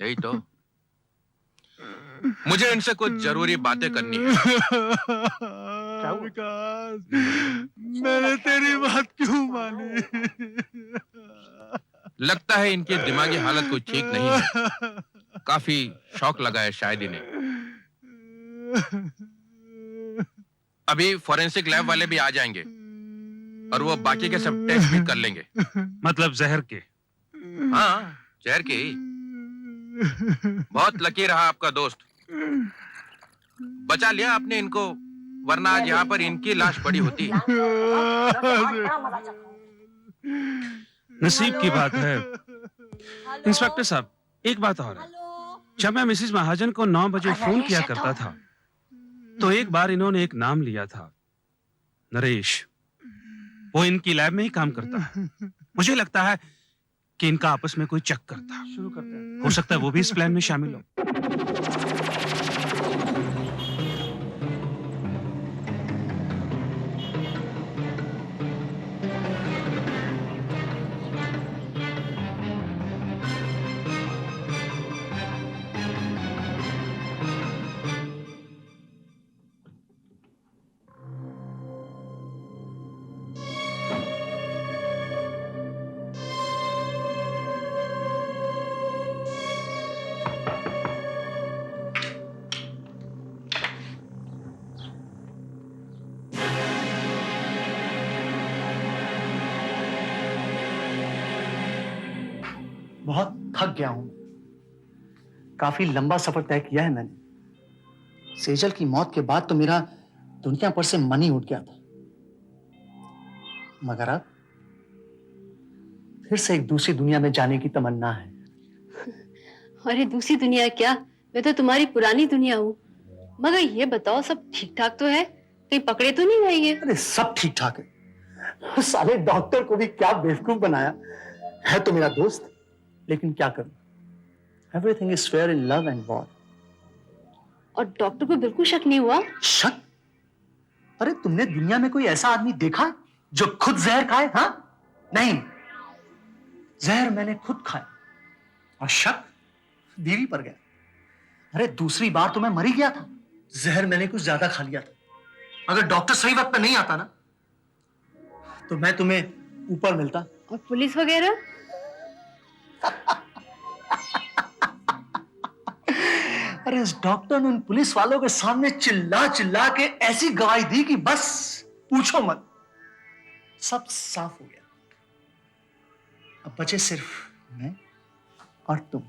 यही तो, मुझे इनसे कुछ जरूरी बातें करनी है। विकास, मैंने तेरी बात क्यों मानी? लगता है इनकी दिमागी हालत कोई ठीक नहीं है, काफी शौक लगा है शायद इन्हें। अभी फोरेंसिक लैब वाले भी आ जाएंगे और वो बाकी के सब टेस्ट भी कर लेंगे। मतलब जहर के? हाँ, जहर के ही। बहुत लकी रहा आपका दोस्त, बचा लिया आपने इनको, वरना आज यहाँ पर इनकी लाश पड़ी होती। नसीब की बात है। इंस्पेक्टर साहब, एक बात और है। जब मैं मिसेस महाजन को 9 बजे फोन किया करता था, तो एक बार इन्होंने एक नाम लिया था, नरेश। वो इनकी लैब में ही काम करता है। मुझे लगता है कि इनका आपस में कोई चक्कर था। शुरू करते हैं। हो सकता है वो भी इस प्लान में शामिल हो। बहुत थक गया हूं। काफी लंबा सफर तय किया है मैंने। सेजल की मौत के बाद तो मेरा दुनिया पर से मन ही उठ गया था, मगर अब फिर से एक दूसरी दुनिया में जाने की तमन्ना है। अरे दूसरी दुनिया क्या, मैं तो तुम्हारी पुरानी दुनिया हूँ। मगर ये बताओ, सब ठीक ठाक तो है? कहीं पकड़े तो नहीं गए ये? अरे सब ठीक ठाक है। साले डॉक्टर को भी क्या बेवकूफ बनाया है। तो मेरा दोस्त, लेकिन क्या करूं, everything is fair in love and war. और डॉक्टर को बिल्कुल शक नहीं हुआ? शक? अरे तुमने दुनिया में कोई ऐसा आदमी देखा जो खुद जहर खाए? हाँ, नहीं, जहर मैंने खुद खाया और शक बीवी पर गया। अरे दूसरी बार तो मैं मर ही गया था, जहर मैंने कुछ ज्यादा खा लिया था। अगर डॉक्टर सही वक्त पे नहीं आता ना, तो मैं तुम्हें ऊपर मिलता। और पुलिस वगैरह? अरे इस डॉक्टर ने उन पुलिस वालों के सामने चिल्ला चिल्ला के ऐसी गवाही दी कि बस पूछो मत, सब साफ हो गया। अब बचे सिर्फ मैं और तुम।